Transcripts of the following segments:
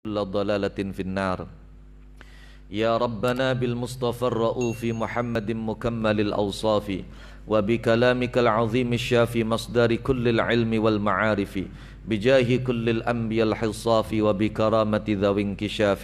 كل ضلالة في النار. يا ربنا بالمصطفى الرؤوف محمد مكمل الأوصاف وبكلامك العظيم الشافي مصدر كل العلم والمعارف بجاه كل الأنبياء الحصاف وبكرامة ذوي انكشاف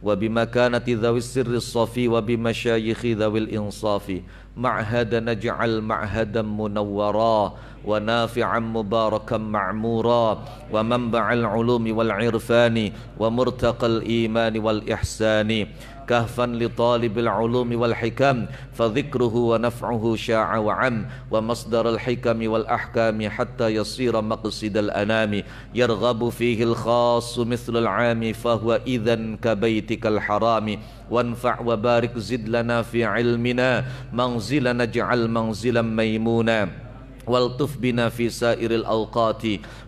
وبمكانة ذوي السر الصفي وبمشايخ ذوي الإنصاف معهدا نجعل معهدا منورا ونافعا مباركا معمورا ومنبع العلوم والعرفان ومرتقى الإيمان والإحسان كهفا لطالب العلوم والحكم فذكره ونفعه شاع وعم ومصدر الحكم والأحكام حتى يصير مقصد الأنام يرغب فيه الخاص مثل العام فهو إذن كبيتك الحرام وانفع وبارك زد لنا في علمنا منزلنا اجعل منزلا ميمونا والطف بنا في سائر الأوقات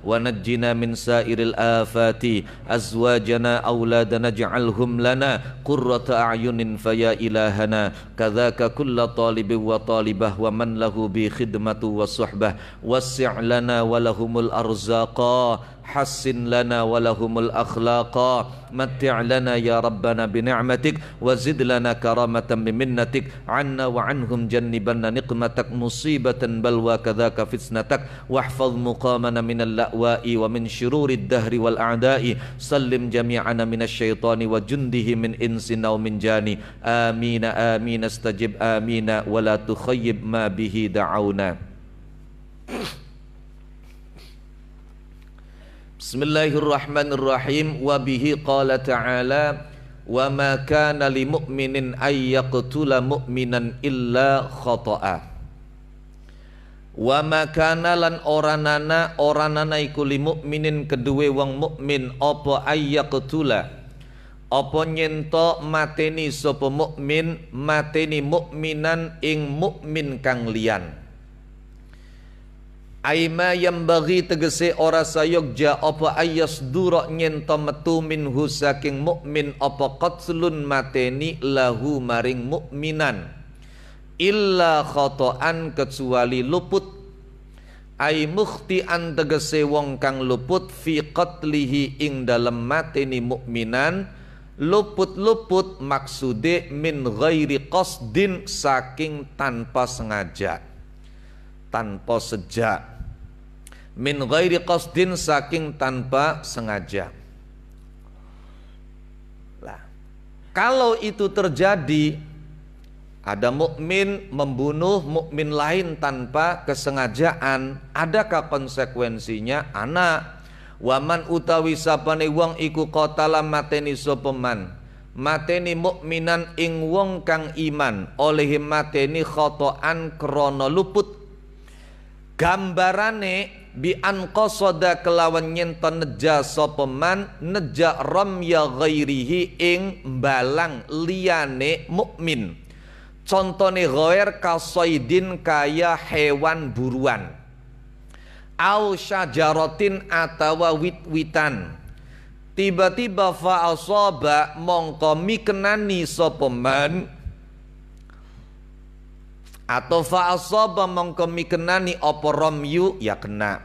ونجنا من سائر الآفات أزواجنا أولادنا اجعلهم لنا قرة أعين فيا إلهنا كذاك كل طالب وطالبة ومن له بخدمة وصحبة وسع لنا ولهم الأرزاق حسن لنا ولهم الأخلاق متع لنا يا ربنا بنعمتك وزد لنا كرامة بمنتك عنا وعنهم جنبنا نقمتك مصيبة بلوى كذاك فتنتك واحفظ مقامنا من اللأواء ومن شرور الدهر والأعداء سلم جميعنا من الشيطان وجنده من إنس أو من جاني آمين آمين استجب آمين ولا تخيب ما به دعونا. Bismillahirrahmanirrahim. Wa bihi qala ta'ala wa ma kana li mu'minin ay yaqtula mu'minan illa khata'a. Wa ma kana lan oranana iku li mu'minin kedue wong mukmin apa ay yaqtula apa nyento mateni sapa mukmin mateni mukminan ing mukmin kang liyan. Aima yang bagi tegese ora sayogja apa ayas dura nyento metu minhu saking mukmin apa qatlun mateni lahu maring mukminan illa khata'an kecuali luput ai mukhti'an tegese wong kang luput fi qatlihi ing dalem mateni mukminan luput-luput maksude min ghairi qasdin saking tanpa sengaja tanpa sejak min ghairi qasdin saking tanpa sengaja. Lah, kalau itu terjadi ada mukmin membunuh mukmin lain tanpa kesengajaan, adakah konsekuensinya? Ana waman utawi sapane wong iku qatala mateni sapa man mateni mukminan ing wong kang iman oleh mateni khata'an krana luput gambarane bi an qasada kelawan nyento neja sapa man neja ramya ghairihi ing balang liyane mukmin contone ghair kasaidin kaya hewan buruan au syajaratin atawa wit-witan tiba-tiba fa asaba mongko mikenani sapa man atau fa'asaba mongko mikenani apa ramyu ya kena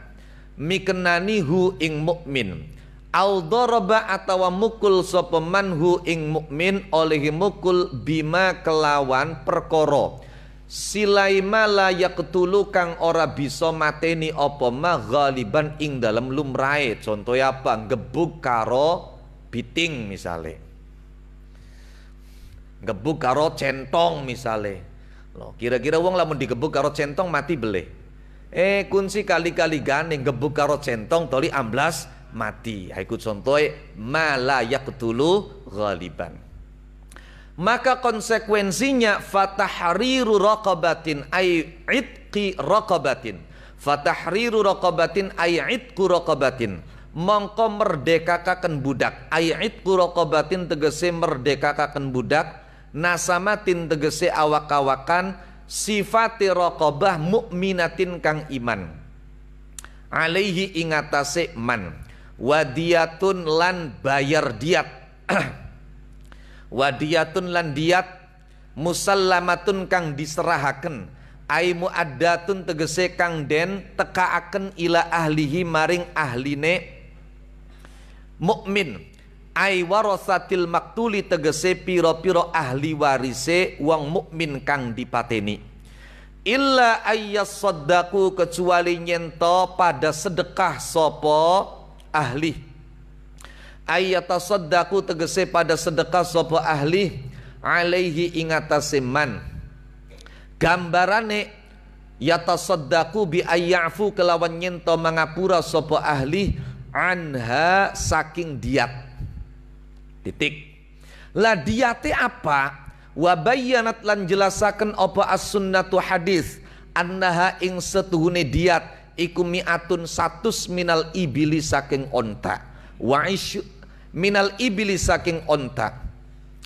mikenani hu ing mukmin au daraba atawa mukul sapa man hu ing mukmin oleh mukul bima kelawan perkara silaima la yaqtulu kang ora bisa mateni apa ma ghaliban ing dalam lumrahe. Contoh apa? Gebuk karo biting misale, gebuk karo centong misale. Loh, kira-kira wong lamun digebuk karo centong mati beleh. Kunci kali-kali gane gebuk karo centong toli amblas mati. Haiku contohe mala yaqtulu ghaliban. Maka konsekuensinya fatahriru raqabatin ay itqi raqabatin. Fatahriru raqabatin ay itqu raqabatin. Mongko merdekakaken budak. Ay itqu raqabatin tegese merdekakaken budak. Nasamatin tegese awak-awakan sifati raqabah mukminatin kang iman alaihi ingatase man wadiyatun lan bayar diat wadiyatun lan diat musallamatun kang diserahaken ai muaddatun tegese kang den tekaaken ila ahlihi maring ahline mukmin ai warasatil maktuli tegese piro-piro ahli warise wong mukmin kang dipateni. Illa ayyasaddaku kecuali nyento pada sedekah sopo ahli. Ayyatasaddaku tegese pada sedekah sopo ahli alaihi ingatase man. Gambarane yatasaddaku bi ayyafu kelawan nyento mangapura sopo ahli anha saking diat. Titik. Lah diate apa? Wa bayyanat lan jelasaken apa as-sunnatu hadis annaha ing setuhune diat iku mi'atun 100 minal ibili saking onta. Wa minal ibili saking onta.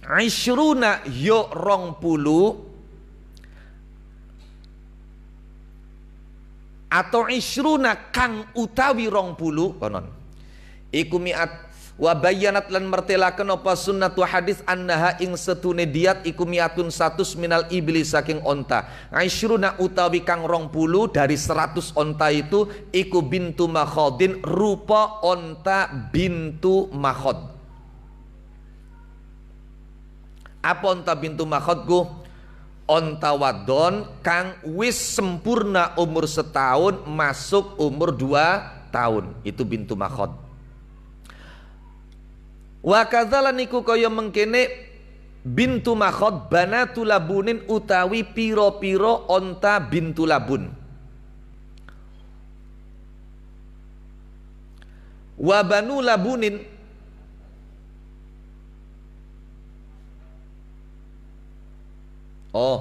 Ishruna yo 20 atau ishruna kang utawi 20 konon. Iku mi'at wa bayyanat lan mertelaken apa sunnatu hadis annaha ing setune diat iku mi'atun 100 minal ibli saking onta. Aisyuruna utawi kang 20 dari 100 onta itu iku bintu makhodin rupa onta bintu makhod. Apa onta bintu makhodku? Onta wadon kang wis sempurna umur setahun masuk umur 2 tahun. Itu bintu makhod. Wa kadzalan iku kaya mengkene bintu makhod banatu labunin utawi piro-piro onta bintu labun. Wa banu labunin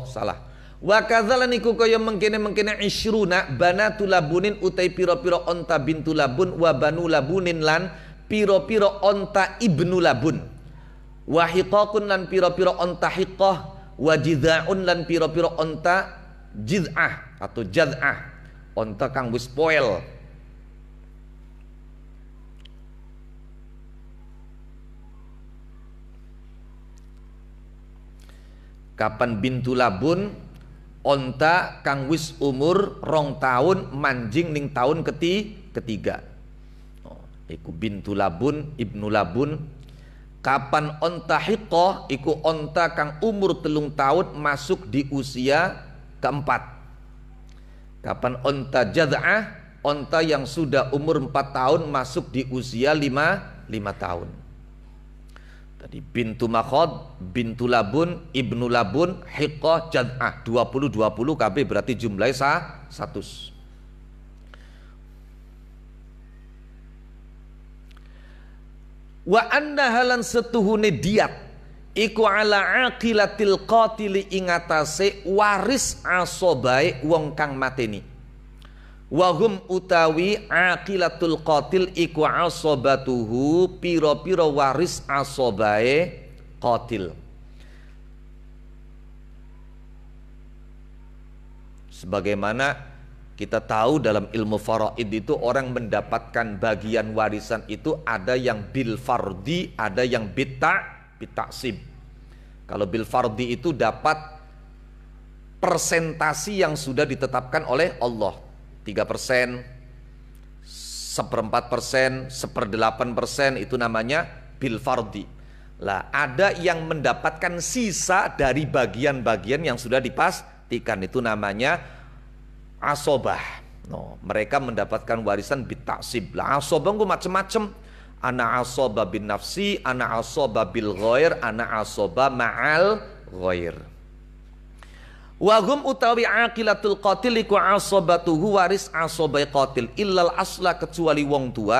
salah. Wa kadzalan iku kaya mengkene isyruna banatu labunin utai piro-piro onta bintu labun wa banu labunin lan piro-piro onta ibnu labun wa hiqaqun lan piro-piro onta hiqah wa jidha'un lan piro-piro onta jid'ah atau jad'ah onta kang wis poel. Kapan bintu labun? Onta kang wis umur 2 tahun manjing ning tahun ketiga. Iku bintu labun, ibnu labun. Kapan onta hiqah? Iku onta kang umur 3 tahun masuk di usia keempat. Kapan onta jad'ah? Onta yang sudah umur 4 tahun masuk di usia 5 tahun. Tadi bintu makhod, bintu labun, ibnu labun, hiqah, jad'ah 20 KB berarti jumlahnya 100. Wa anna halan setuhune diat iku ala aqilatil qatili ingatase waris asobai wong kang mateni. Wa hum utawi aqilatul qatil iku asobatuhu piro-piro waris asobai qatil. Sebagaimana kita tahu dalam ilmu faraid itu orang mendapatkan bagian warisan itu ada yang bil fardi, ada yang bitaksib. Kalau bil fardi itu dapat persentasi yang sudah ditetapkan oleh Allah. 3%, 1/4%, 1/8% itu namanya bil fardi. Lah ada yang mendapatkan sisa dari bagian-bagian yang sudah dipastikan itu namanya asobah. Mereka mendapatkan warisan bitaksib. Lah asobah itu macam-macam. Ana asobah bin nafsi, ana asobah bil ghair, ana asobah ma'al ghair. Wa hum utawi aqilatul qatil iku asobatuhu waris asobah qatil illal asla kecuali wong tua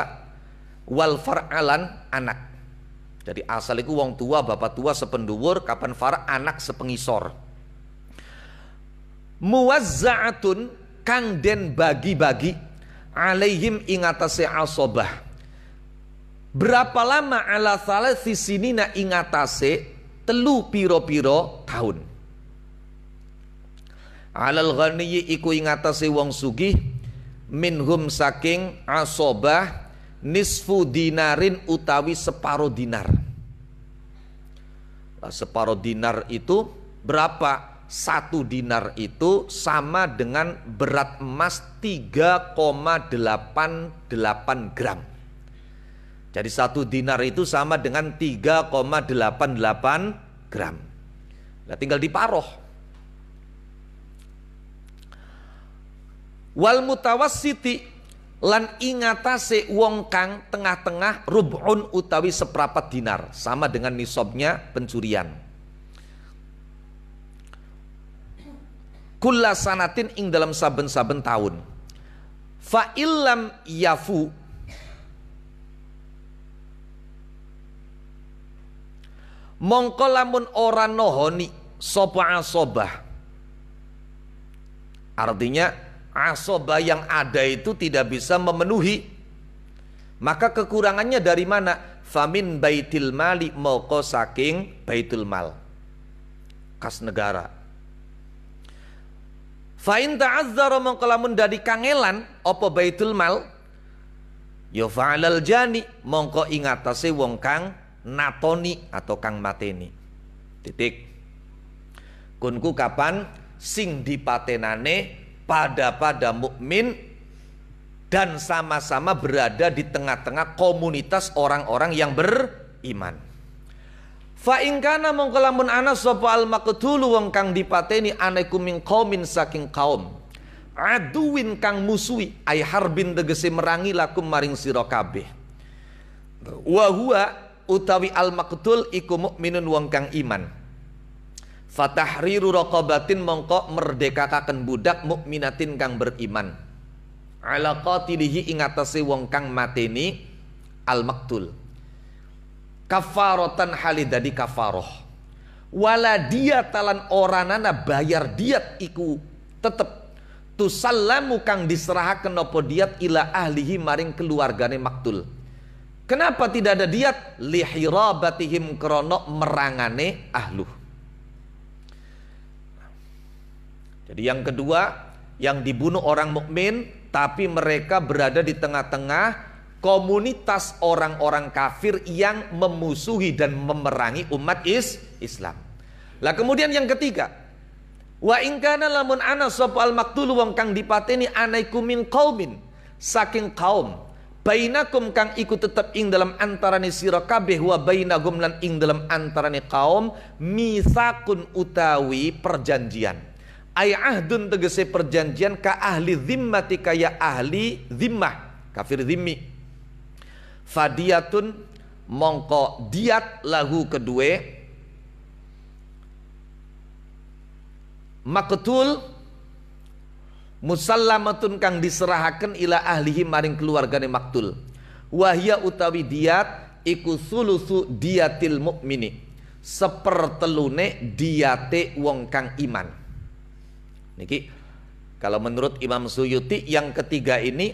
wal far'alan anak. Jadi asal iku wong tua, bapak tua sependuwur, kapan far anak sepengisor. Muwazza'atun kang den bagi-bagi alaihim ingatase asobah. Berapa lama ala salasi sinina ingatase 3 piro-piro tahun. Alal ghaniyi iku ingatase wong sugih minhum saking asobah nisfu dinarin utawi separo dinar. Separo dinar itu berapa? 1 dinar itu sama dengan berat emas 3,88 gram. Jadi 1 dinar itu sama dengan 3,88 gram. Nah, tinggal diparoh. Wal mutawassiti lan ingatase wong kang tengah-tengah rub'un utawi seprapat dinar, sama dengan nisabnya pencurian. Kulla sanatin ing dalam saben-saben tahun. Fa illam yafu, mongko lamun ora nohoni sapa asobah. Artinya asobah yang ada itu tidak bisa memenuhi. Maka kekurangannya dari mana? Famin baitil mali, moko saking baitul mal, kas negara. Fa'in ta'azzara mongko lamun dadi kangelan apa baitul mal, ya fa'alal jani, mongko ing atase wong kang natoni atau kang mateni. Titik. Kunku kapan sing dipatenane pada mukmin dan sama-sama berada di tengah-tengah komunitas orang-orang yang beriman. Fa in kana mongko lamun ana sapa al maqtulu wong kang dipateni anaikum min qaumin saking kaum aduwin kang musuhi ay harbin tegese merangi lakum maring sira kabeh. Wa huwa utawi al maqtul iku mukminun wong kang iman. Fatahriru raqabatin mongko merdekakaken budak mukminatin kang beriman. Ala qatilihi ing atase wong kang mateni al maqtul. Kafarotan halidadi kafaroh. Wala diyatalan oranana bayar diat iku tetep tusallamu kang diserahaken apa diat ila ahlihi maring keluargane maktul. Kenapa tidak ada diat? Lihirabatihim krono merangane ahluh. Jadi yang kedua, yang dibunuh orang mukmin tapi mereka berada di tengah-tengah komunitas orang-orang kafir yang memusuhi dan memerangi umat Islam. Lah kemudian yang ketiga, wa in kana lamun ana sapa al maqtul wong kang dipateni anaikum min qaumin saking kaum bainakum kang iku tetep ing dalam antarane sira kabeh wa bainagum lan ing dalam antarane kaum mitsaqun utawi perjanjian. Ay ahdun tegese perjanjian ka ahli zimmati kaya ahli zimmah, kafir zimmi. Fadiyatun mongko diat lahu kedue maqtul musallamatun kang diserahaken ila ahlihi maring keluargane maktul. Wahya utawi diat iku sulusu diatil mukmini, sepertelune diate wong kang iman. Niki kalau menurut Imam Suyuti yang ketiga ini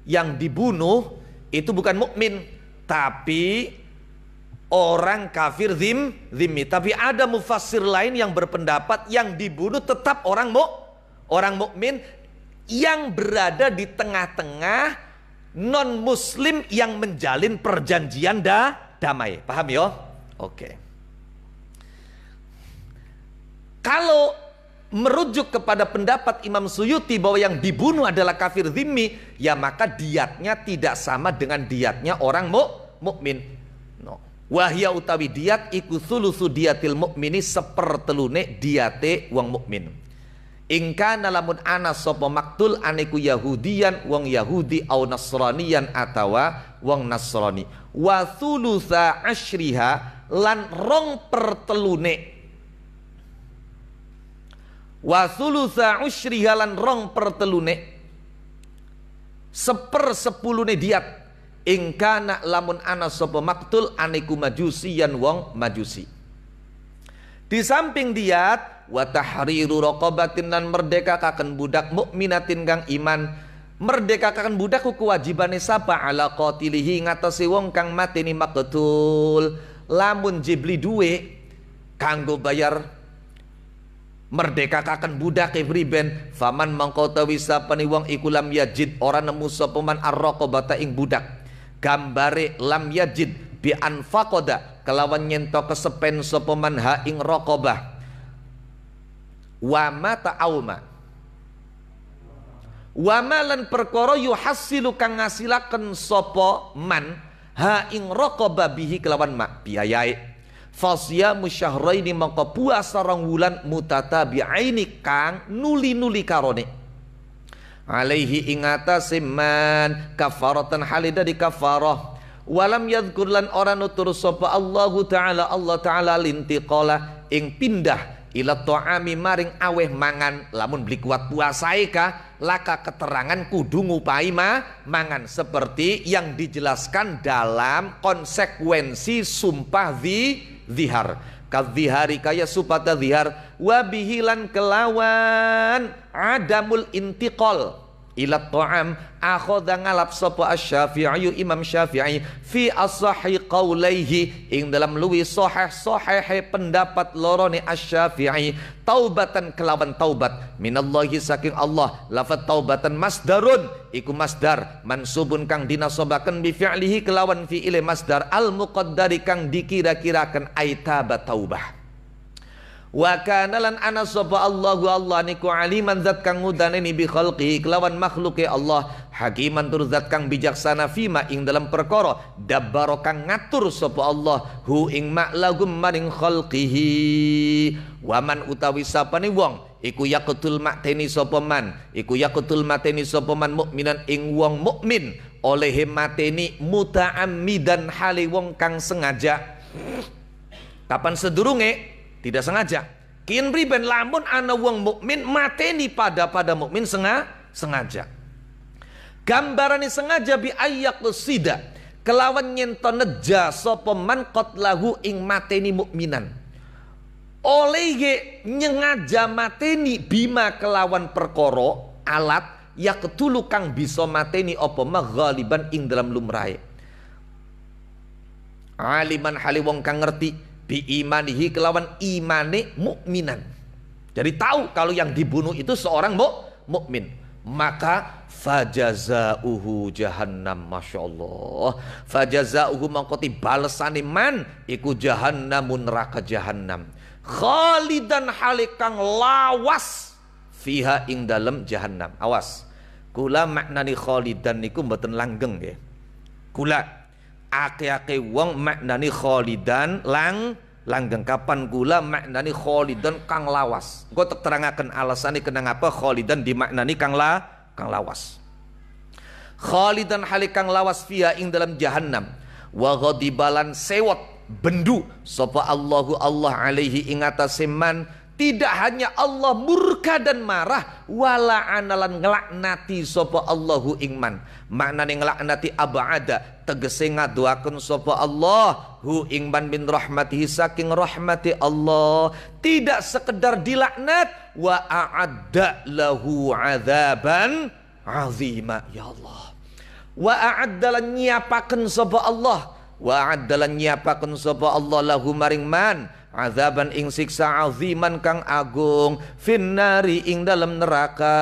yang dibunuh itu bukan mukmin tapi orang kafir zimmi. Tapi ada mufassir lain yang berpendapat yang dibunuh tetap orang mukmin yang berada di tengah-tengah non muslim yang menjalin perjanjian damai. Paham ya? Oke. Kalau merujuk kepada pendapat Imam Suyuti bahwa yang dibunuh adalah kafir zimmi, ya maka diatnya tidak sama dengan diatnya orang mukmin. No. Wahya utawi diat iku sulusu diatil mukmini, sepertelune diate wong mukmin. Ingka nalamun ana sapa maktul aneku Yahudian wong Yahudi au Nasranian atawa wong Nasrani. Wa sulusa asyriha lan rong pertelune. Wa thulutha usyriha lan rong pertelune, sepersepulune diat. Ingkana lamun ana sapa maktul aniku majusiyan wong majusi. Di samping diat, wa tahriru raqabatin lan merdekakaken budak mukminatin kang iman. Merdekakaken budak ku kewajibane sapa ala qatilihi ngatasi wong kang mateni maktul. Lamun jibli duwe kanggo bayar merdekakaken budak ibriben faman mangko tawi sapane wong iku lam yajid ora nemu sapa man ar-raqabata ing budak. Gambare lam yajid bi anfaqada kelawan nyento kesepen sapa man ha ing raqabah. Wa mata auma wa malan perkara yuhassilu kang ngasilaken sapa man ha ing raqaba bihi kelawan mak biayai. Fasyamu syahraini mangko puasa rong wulan mutatabi'aini kang nuli-nuli karone. Alaihi ing atase man kafaratan halida di kafarah. Walam yadhkur lan ora nutur sapa Allahu taala Allah taala lintiqala ing pindah ila ta'ami maring aweh mangan lamun beli kuat puasae ka laka keterangan kudu ngupai mangan seperti yang dijelaskan dalam konsekuensi sumpah zihar kadzihari kaya supata zihar wabihilan kelawan adamul intiqal ila ta'am akhadha ngalap sapa asy-Syafi'i Imam Syafi'i fi as-sahih qaulaihi ing dalam luwi sahih pendapat lorone asy-Syafi'i taubatan kelawan taubat minallahi saking Allah lafaz taubatan masdarun iku masdar mansubun kang dinasobaken bi fi'lihi kelawan fi'ile masdar al muqaddari kang dikira-kiraken aitaba taubah. Wa kana lan ana sapa Allahu Allah niku aliman zat kang ngudaneni bi khalqihi kelawan makhluke Allah hakiman tur zat kang bijaksana fima ing dalam perkara dabbaro kang ngatur sapa Allah hu ing maklagum maring khalqihi waman utawi sapane wong iku yaqtul mateni sapa man mukminan ing wong mukmin oleh mateni mutaammidan hale wong kang sengaja. Kapan sedurunge tidak sengaja. Kin priben lamun ana wong mukmin mateni pada mukmin sengaja. Gambarane sengaja bi ayyaqsida kelawan nyento neja sapa man qatlahu ing mateni mukminan. Oleh nyengaja mateni bima kelawan perkara alat yaqtulu kang bisa mateni apa maghaliban ing dalam lumrahe. Aliman hali wong kang ngerti bi imanihi kelawan imane mukminan. Jadi tahu kalau yang dibunuh itu seorang mukmin. Maka fajazauhu jahannam, masyaallah. Fajazauhu mangkoti balesane man iku jahannamun neraka jahannam. Khalidan halikang lawas fiha ing dalem jahannam. Awas. Kula maknani khalidan niku mboten langgeng nggih. Kula ake-ake wong maknani khalidan langgeng kapan gula maknani khalidan kang lawas. Engko tak terangaken alasane kenapa khalidan dimaknani kang lawas. Khalidan halik kang lawas fiha ing dalam jahannam wa ghadibalan sewot bendu sapa Allahu Allah alaihi ing atase man. Tidak hanya Allah murka dan marah, wala analan ngelaknati sapa Allahu ingman. Maknane ngelaknati abada tegese ngaduaken sapa Allah hu ingman min rahmatihi saking rahmati Allah. Tidak sekedar dilaknat, wa a'adda lahu adzaban azima. Ya Allah. Wa a'adda lan nyiapaken sapa Allah. Wa a'adda lan nyiapaken sapa Allah lahu maring man azaban ing siksa aziman kang agung finnari ing dalam neraka.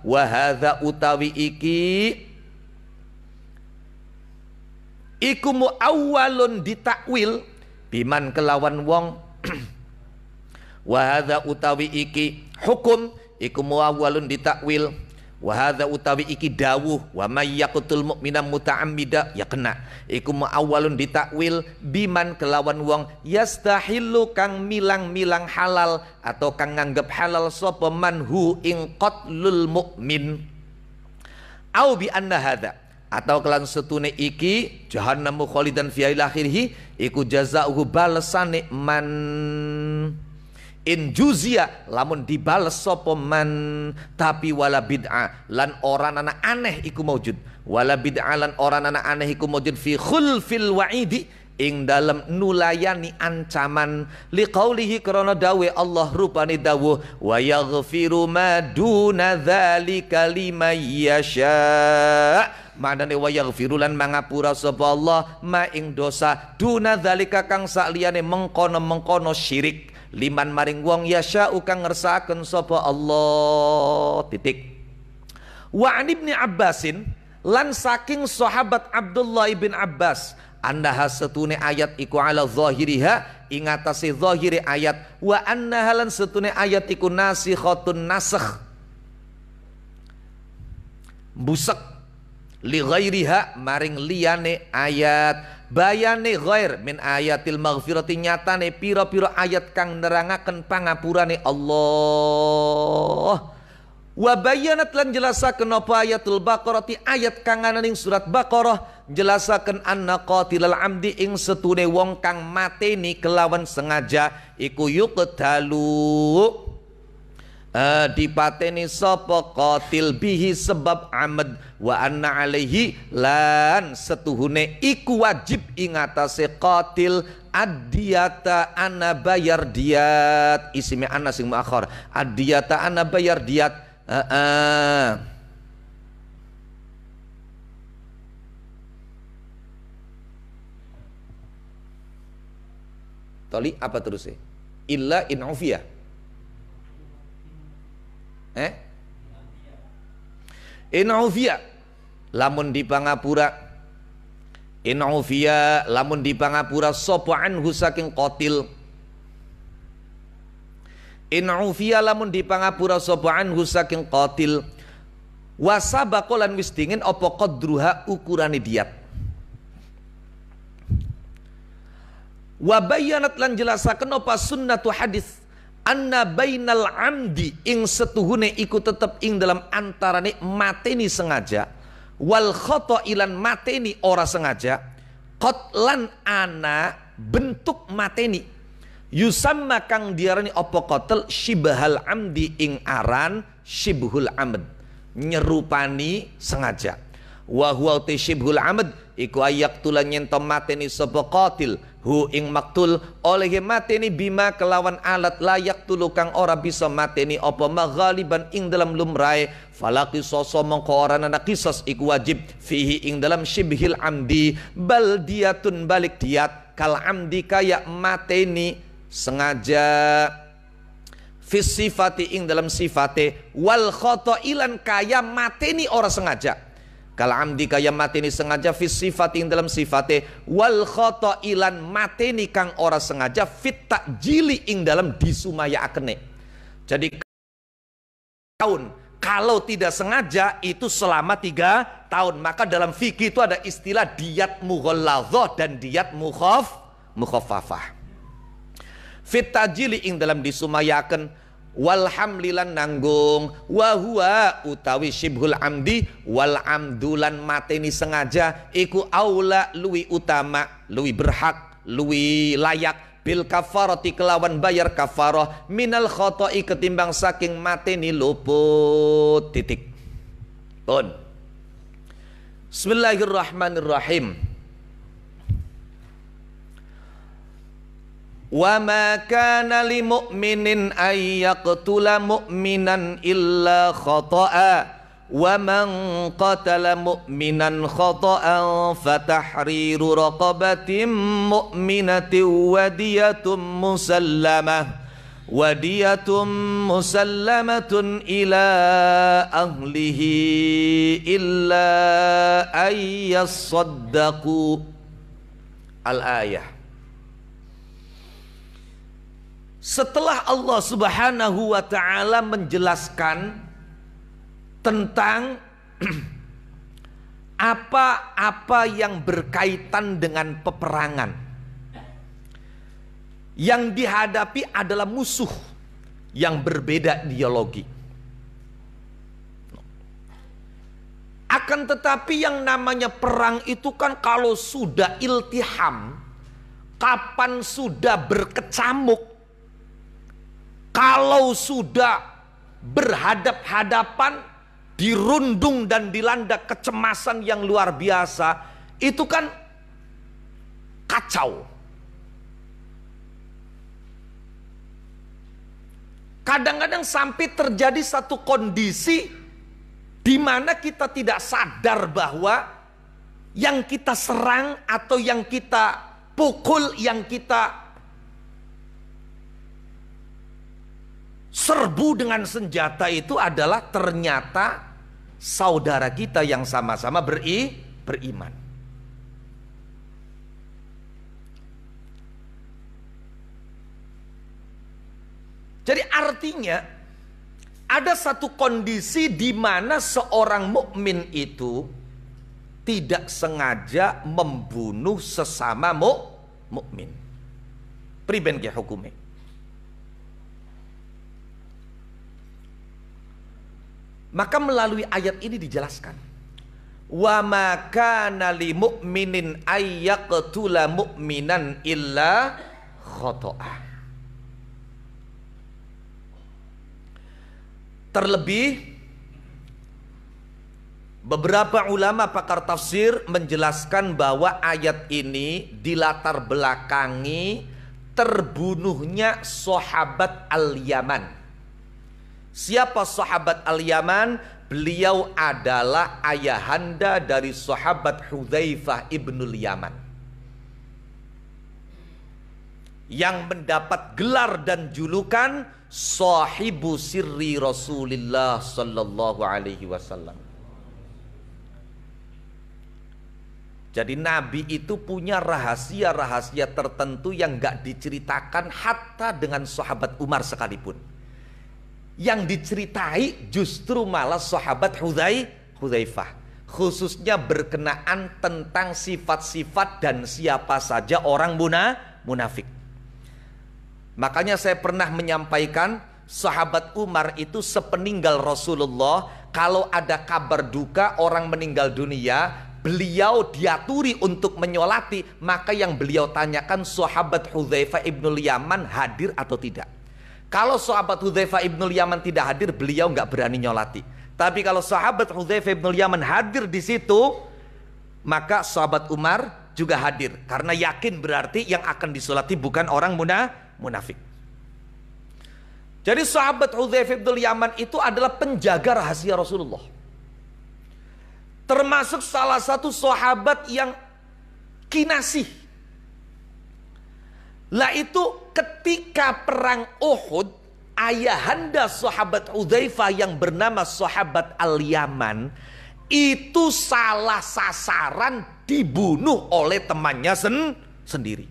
Wa hadza utawi iki iku muawwalun ditakwil biman kelawan wong wa hadza utawi iki hukum iku muawwalun ditakwil wa hadza utawi iki dawuh wa may yaqtul mu'mina muta'ammida ya kena iku muawwalun ditakwil biman kelawan wong yastahillu kang milang-milang halal atau kang nganggep halal sapa manhu ing qatlul mu'min au bi anna hadza atau kelan setune iki jahannamu khalidan fi akhirih iku jazaohu balesane man in juzia lamun dibales sapa man tapi wala bid'ah lan ora ana aneh iku maujud wala bid'ah lan ora ana aneh iku maujud fi khulfil wa'idi ing dalam nulayani ancaman liqaulihi karena dawe Allah rupane dawuh wa yaghfiru ma duna dzalika liman yasha manane wa yaghfiru lan mangapura sapa Allah ma ing dosa duna dzalika kang sakliyane mengkono-mengkono syirik liman maring wong yasha kang ngersakaken sapa Allah titik. Wa an Ibnu Abbasin lan saking sahabat Abdullah ibn Abbas annaha setune ayat iku ala zahiriha ing atase zahire ayat wa annaha lan setune ayat iku nasikhatun nasakh busek li ghairiha maring liyane ayat bayane ghair min ayatil maghfirati nyatane pira-pira ayat kang nerangaken pangapurane Allah. Wa bayanat lan jelasaken apa ayatul Baqarah ti ayat kang ana ning surat Baqarah jelasaken anna qatilal amdi ing setune wong kang mateni kelawan sengaja iku yuqtalu dipateni sapa qatil bihi sebab amad wa anna alaihi lan setuhune iku wajib ing atase qatil adiyata ana bayar diat isime ana sing muakhar adiyata ana bayar diat Toli apa terusnya? Illa in ufiya. In ufiya lamun di pangapura. In ufiya lamun di pangapura sapa anhu saking qatil. In ufiya lamun di pangapura sapa anhu saking qatil. Wasabaqolan wis dingin apa qadruha ukurane diat. Wa bayanat lan jelasaken apa sunnatu hadis anna bainal amdi ing setuhune iku tetep ing dalam antarane mateni sengaja wal khata ilan mateni ora sengaja qatlan ana bentuk mateni yusamma kang diarani apa qatl shibhal amdi ing aran shibhul amd nyerupani sengaja wa huwa shibhul amd iku ayak tulan nyento mateni sapa qatil hu ing maktul oleh mateni bima kelawan alat layak tulu kang ora bisa mateni apa maghaliban ing dalam lumrahe falaki soso mongko ora ana qisas iku wajib fihi ing dalam shibhil amdi bal diatun balik diat kal amdi kaya mateni sengaja fis sifati ing dalam sifate wal khata ilan kaya mateni ora sengaja kal amdi kaya mateni sengaja fis sifati ing dalam sifate wal khata ilan mateni kang ora sengaja fit takjili ing dalam disumaya akene. Jadi tahun kalau tidak sengaja itu selama 3 tahun. Maka dalam fikih itu ada istilah diyat mughalladzah dan diyat mukhaffafah. Fit tajili ing dalam disumayaken wal hamlilan nanggung wa huwa utawi syibhul amdi wal amdulan mateni sengaja iku aula luwi utama luwi berhak luwi layak bil kafarati kelawan bayar kafarah minal khoto'i ketimbang saking mateni luput titik pun. Bismillahirrahmanirrahim. Wa ma kana li mu'minin ay yaqtula mu'minan illa khata'a wa man qatala mu'minan khata'an fatahriru raqabatin mu'minatin wadiyatun musallamatun ila ahlihi illa ay yasaddaqu al-ayah. Setelah Allah Subhanahu wa ta'ala menjelaskan tentang apa-apa yang berkaitan dengan peperangan yang dihadapi adalah musuh yang berbeda ideologi. Akan tetapi yang namanya perang itu kan kalau sudah iltiham, kapan sudah berkecamuk, kalau sudah berhadap-hadapan, dirundung dan dilanda kecemasan yang luar biasa, itu kan kacau. Kadang-kadang sampai terjadi satu kondisi di mana kita tidak sadar bahwa yang kita serang atau yang kita pukul, yang kita serbu dengan senjata itu adalah ternyata saudara kita yang sama-sama beriman. Jadi artinya ada satu kondisi di mana seorang mukmin itu tidak sengaja membunuh sesama mukmin. Priben ki hukume? Maka melalui ayat ini dijelaskan, wa ma kana li mu'minin ay yaqtula mu'minan illa khota'ah. Terlebih beberapa ulama pakar tafsir menjelaskan bahwa ayat ini dilatar belakangi terbunuhnya sahabat Al-Yaman. Siapa sahabat Al-Yaman? Beliau adalah ayahanda dari sahabat Hudzaifah ibnul Yaman, yang mendapat gelar dan julukan sahibu sirri Rasulillah sallallahu alaihi wasallam. Jadi Nabi itu punya rahasia-rahasia tertentu yang gak diceritakan hatta dengan sahabat Umar sekalipun. Yang diceritai justru malah sahabat Hudzaifah. Khususnya berkenaan tentang sifat-sifat dan siapa saja orang munafik. Makanya saya pernah menyampaikan, sahabat Umar itu sepeninggal Rasulullah, kalau ada kabar duka orang meninggal dunia, beliau diaturi untuk menyolati, maka yang beliau tanyakan sahabat Hudzaifah ibnul Yaman hadir atau tidak. Kalau sahabat Hudzaifah ibnul Yaman tidak hadir, beliau nggak berani nyolati. Tapi kalau sahabat Hudzaifah ibnul Yaman hadir di situ, maka sahabat Umar juga hadir, karena yakin berarti yang akan disolati bukan orang munafik. Jadi sahabat Hudzaifah ibnul Yaman itu adalah penjaga rahasia Rasulullah. Termasuk salah satu sahabat yang kinasih. Lah itu ketika perang Uhud, ayahanda sahabat Hudzaifah yang bernama sahabat Al-Yaman itu salah sasaran, dibunuh oleh temannya sendiri.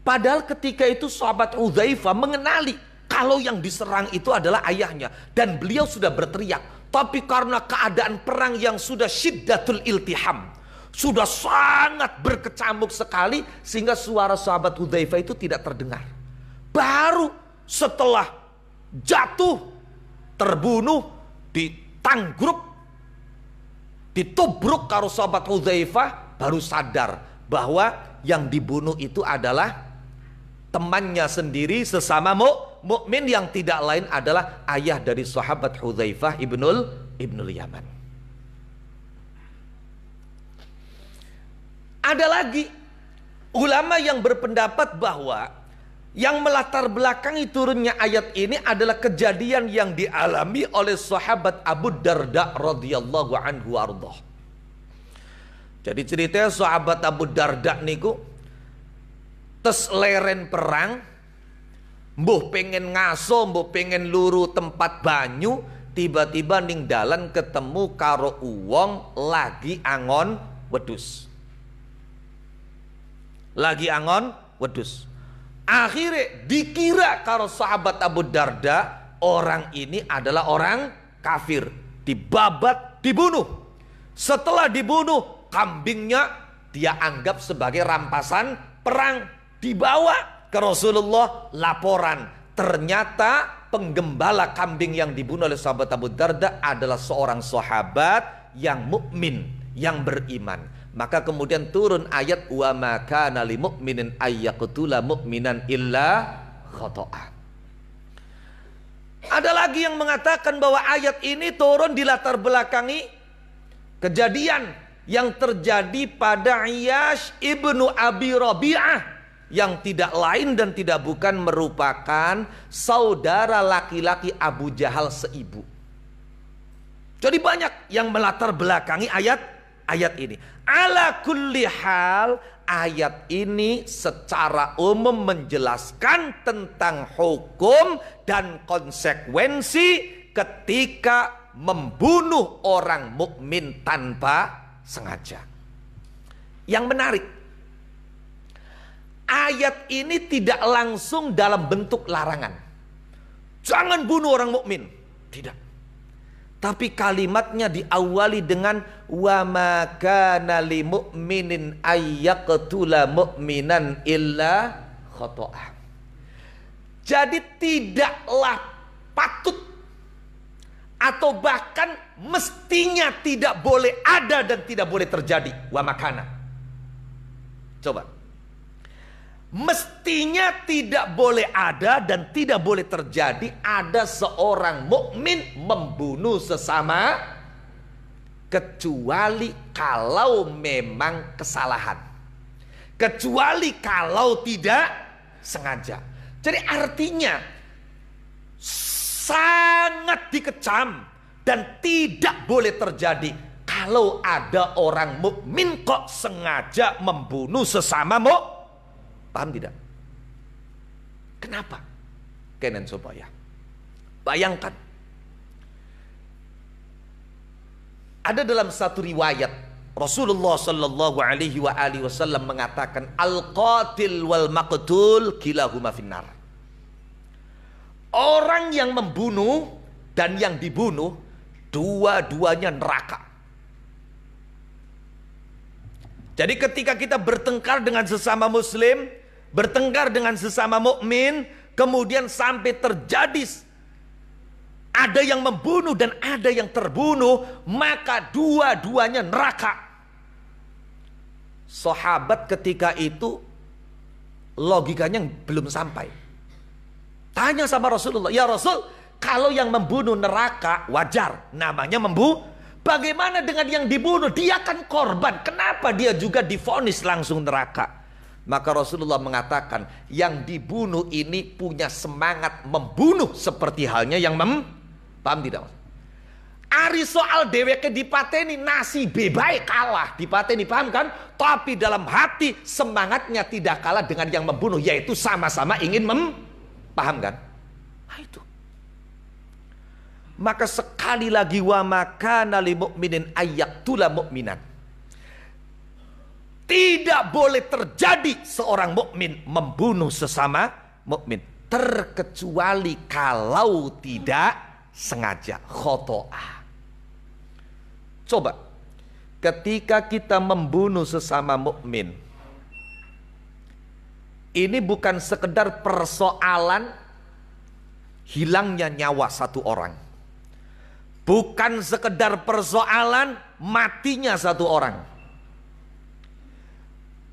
Padahal ketika itu sahabat Hudzaifah mengenali kalau yang diserang itu adalah ayahnya, dan beliau sudah berteriak. Tapi karena keadaan perang yang sudah syiddatul iltiham, sudah sangat berkecamuk sekali, sehingga suara sahabat Hudzaifah itu tidak terdengar. Baru setelah jatuh, terbunuh, ditanggruk, ditubruk karo sahabat Hudzaifah, baru sadar bahwa yang dibunuh itu adalah temannya sendiri, sesama mukmin, yang tidak lain adalah ayah dari sahabat Hudzaifah ibnul Yaman. Ada lagi ulama yang berpendapat bahwa yang melatar belakangi turunnya ayat ini adalah kejadian yang dialami oleh sahabat Abu Darda radhiyallahu anhu ardhah. Jadi ceritanya sahabat Abu Darda niku tes leren perang, mbuh pengen ngaso, mbuh pengen luru tempat banyu, tiba-tiba ning dalan ketemu karo uwong lagi angon wedhus. Lagi angon wedhus. Akhirnya dikira karo sahabat Abu Darda orang ini adalah orang kafir, dibabat, dibunuh. Setelah dibunuh, kambingnya dia anggap sebagai rampasan perang, dibawa ke Rasulullah. Laporan, ternyata penggembala kambing yang dibunuh oleh sahabat Abu Darda adalah seorang sahabat yang mukmin, yang beriman. Maka kemudian turun ayat wa ma kana lil mu'minin ay yaqtula mu'minan illa khota'ah. Ada lagi yang mengatakan bahwa ayat ini turun di latar belakangi kejadian yang terjadi pada Iyash ibnu Abi Rabi'ah, yang tidak lain dan tidak bukan merupakan saudara laki-laki Abu Jahal seibu. Jadi banyak yang melatar belakangi ayat ini. Ala kulli hal, ayat ini secara umum menjelaskan tentang hukum dan konsekuensi ketika membunuh orang mukmin tanpa sengaja. Yang menarik, ayat ini tidak langsung dalam bentuk larangan. Jangan bunuh orang mukmin, tidak. Tapi kalimatnya diawali dengan wa ma kana lil mu'minin ayyaqtula mu'minan illa khata'ah. Jadi tidaklah patut atau bahkan mestinya tidak boleh ada dan tidak boleh terjadi wa makana. Coba. Mestinya tidak boleh ada dan tidak boleh terjadi ada seorang mukmin membunuh sesama kecuali kalau memang kesalahan. Kecuali kalau tidak sengaja. Jadi artinya sangat dikecam dan tidak boleh terjadi kalau ada orang mukmin kok sengaja membunuh sesama mukmin. Paham tidak? Kenapa? Kenen supaya bayangkan, ada dalam satu riwayat Rasulullah Sallallahu Alaihi Wasallam mengatakan al-qatil wal maqtul kilahuma finnar. Orang yang membunuh dan yang dibunuh dua-duanya neraka. Jadi ketika kita bertengkar dengan sesama muslim, bertengkar dengan sesama mukmin, kemudian sampai terjadi ada yang membunuh dan ada yang terbunuh, maka dua-duanya neraka. Sahabat ketika itu logikanya belum sampai. Tanya sama Rasulullah, ya Rasul, kalau yang membunuh neraka wajar, namanya membunuh. Bagaimana dengan yang dibunuh? Dia kan korban. Kenapa dia juga divonis langsung neraka? Maka Rasulullah mengatakan, yang dibunuh ini punya semangat membunuh seperti halnya yang paham tidak? Ari soal dheweke dipateni nasi bebae kalah, dipateni, paham kan? Tapi dalam hati semangatnya tidak kalah dengan yang membunuh, yaitu sama-sama ingin paham kan? Nah, itu. Maka sekali lagi wa makana lil mu'minin ayyaqtula mu'minan. Tidak boleh terjadi seorang mukmin membunuh sesama mukmin terkecuali kalau tidak sengaja, khoto'ah. Coba ketika kita membunuh sesama mukmin, ini bukan sekedar persoalan hilangnya nyawa satu orang, bukan sekedar persoalan matinya satu orang.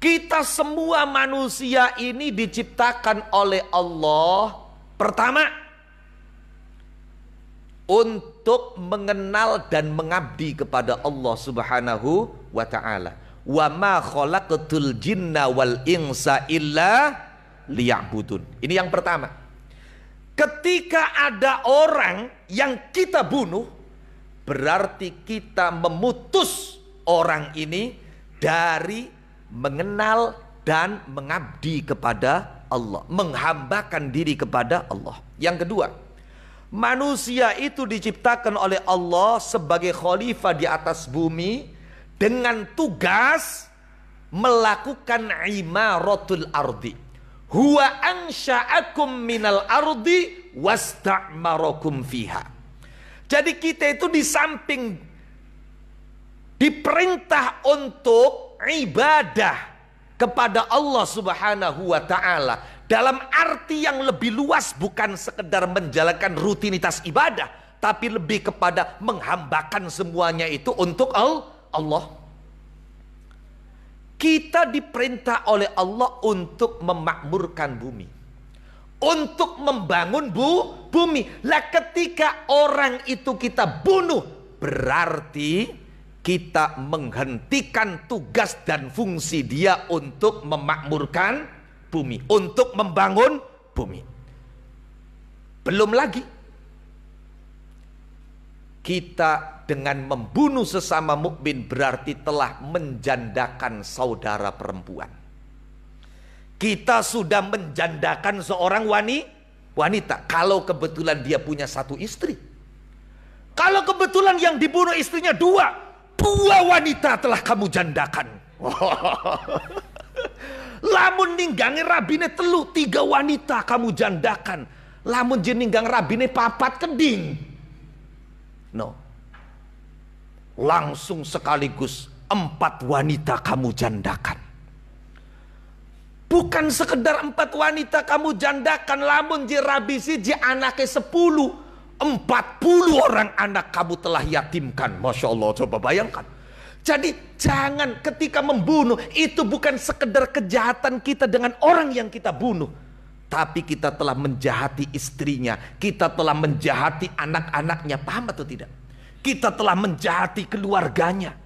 Kita semua manusia ini diciptakan oleh Allah pertama untuk mengenal dan mengabdi kepada Allah Subhanahu wa taala. Wa ma khalaqatul jinna wal insa illa liya'budun. Ini yang pertama. Ketika ada orang yang kita bunuh, berarti kita memutus orang ini dari mengenal dan mengabdi kepada Allah, menghambakan diri kepada Allah. Yang kedua, manusia itu diciptakan oleh Allah sebagai khalifah di atas bumi dengan tugas melakukan imaratul ardi. Huwa ansha'akum minal ardi wasta'marakum fiha. Jadi kita itu di samping diperintah untuk ibadah kepada Allah Subhanahu wa taala dalam arti yang lebih luas, bukan sekedar menjalankan rutinitas ibadah, tapi lebih kepada menghambakan semuanya itu untuk Allah. Kita diperintah oleh Allah untuk memakmurkan bumi, untuk membangun bumi. Lah ketika orang itu kita bunuh, berarti kita menghentikan tugas dan fungsi dia untuk memakmurkan bumi, untuk membangun bumi. Belum lagi kita dengan membunuh sesama mukmin berarti telah menjandakan saudara perempuan. Kita sudah menjandakan seorang wanita kalau kebetulan dia punya satu istri. Kalau kebetulan yang dibunuh istrinya dua wanita telah kamu jandakan. Lamun ninggangi rabine telu, 3 wanita kamu jandakan. Lamun jeninggang rabine papat keding. No, langsung sekaligus 4 wanita kamu jandakan. Bukan sekedar 4 wanita kamu jandakan, lamun jirabisi ji anaknya 10, 40 orang anak kamu telah yatimkan. Masya Allah, coba bayangkan. Jadi jangan ketika membunuh itu bukan sekedar kejahatan kita dengan orang yang kita bunuh, tapi kita telah menjahati istrinya, kita telah menjahati anak-anaknya. Paham atau tidak? Kita telah menjahati keluarganya.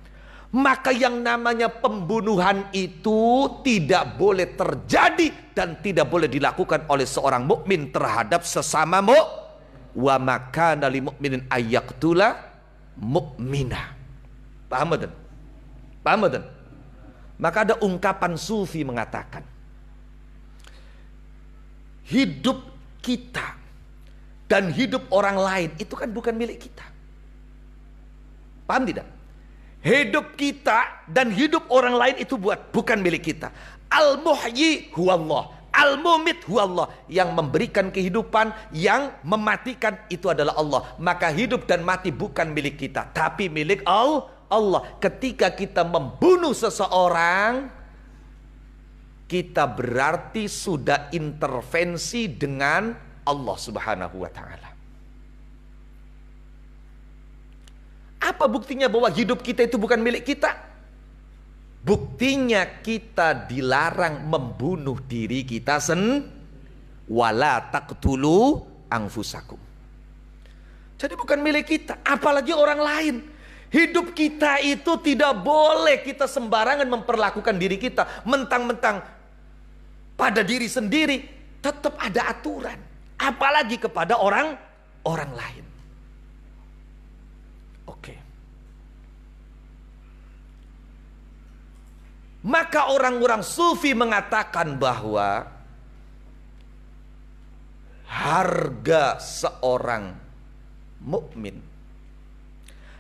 Maka yang namanya pembunuhan itu tidak boleh terjadi dan tidak boleh dilakukan oleh seorang mukmin terhadap sesama mukmin. Wa makana lil mu'minin ayyaqtula mu'mina. Paham betul? Paham betul? Maka ada ungkapan sufi mengatakan, hidup kita dan hidup orang lain itu kan bukan milik kita. Paham tidak? Hidup kita dan hidup orang lain itu bukan milik kita. Al-muhyi huwallah, al-mumit huwallah. Yang memberikan kehidupan, yang mematikan itu adalah Allah. Maka hidup dan mati bukan milik kita, tapi milik Allah. Ketika kita membunuh seseorang, kita berarti sudah intervensi dengan Allah Subhanahu wa ta'ala. Apa buktinya bahwa hidup kita itu bukan milik kita? Buktinya kita dilarang membunuh diri kita wala taqtulu anfusakum. Jadi bukan milik kita, apalagi orang lain. Hidup kita itu tidak boleh kita sembarangan memperlakukan diri kita mentang-mentang pada diri sendiri. Tetap ada aturan, apalagi kepada orang lain. Oke. Maka orang-orang sufi mengatakan bahwa harga seorang mukmin,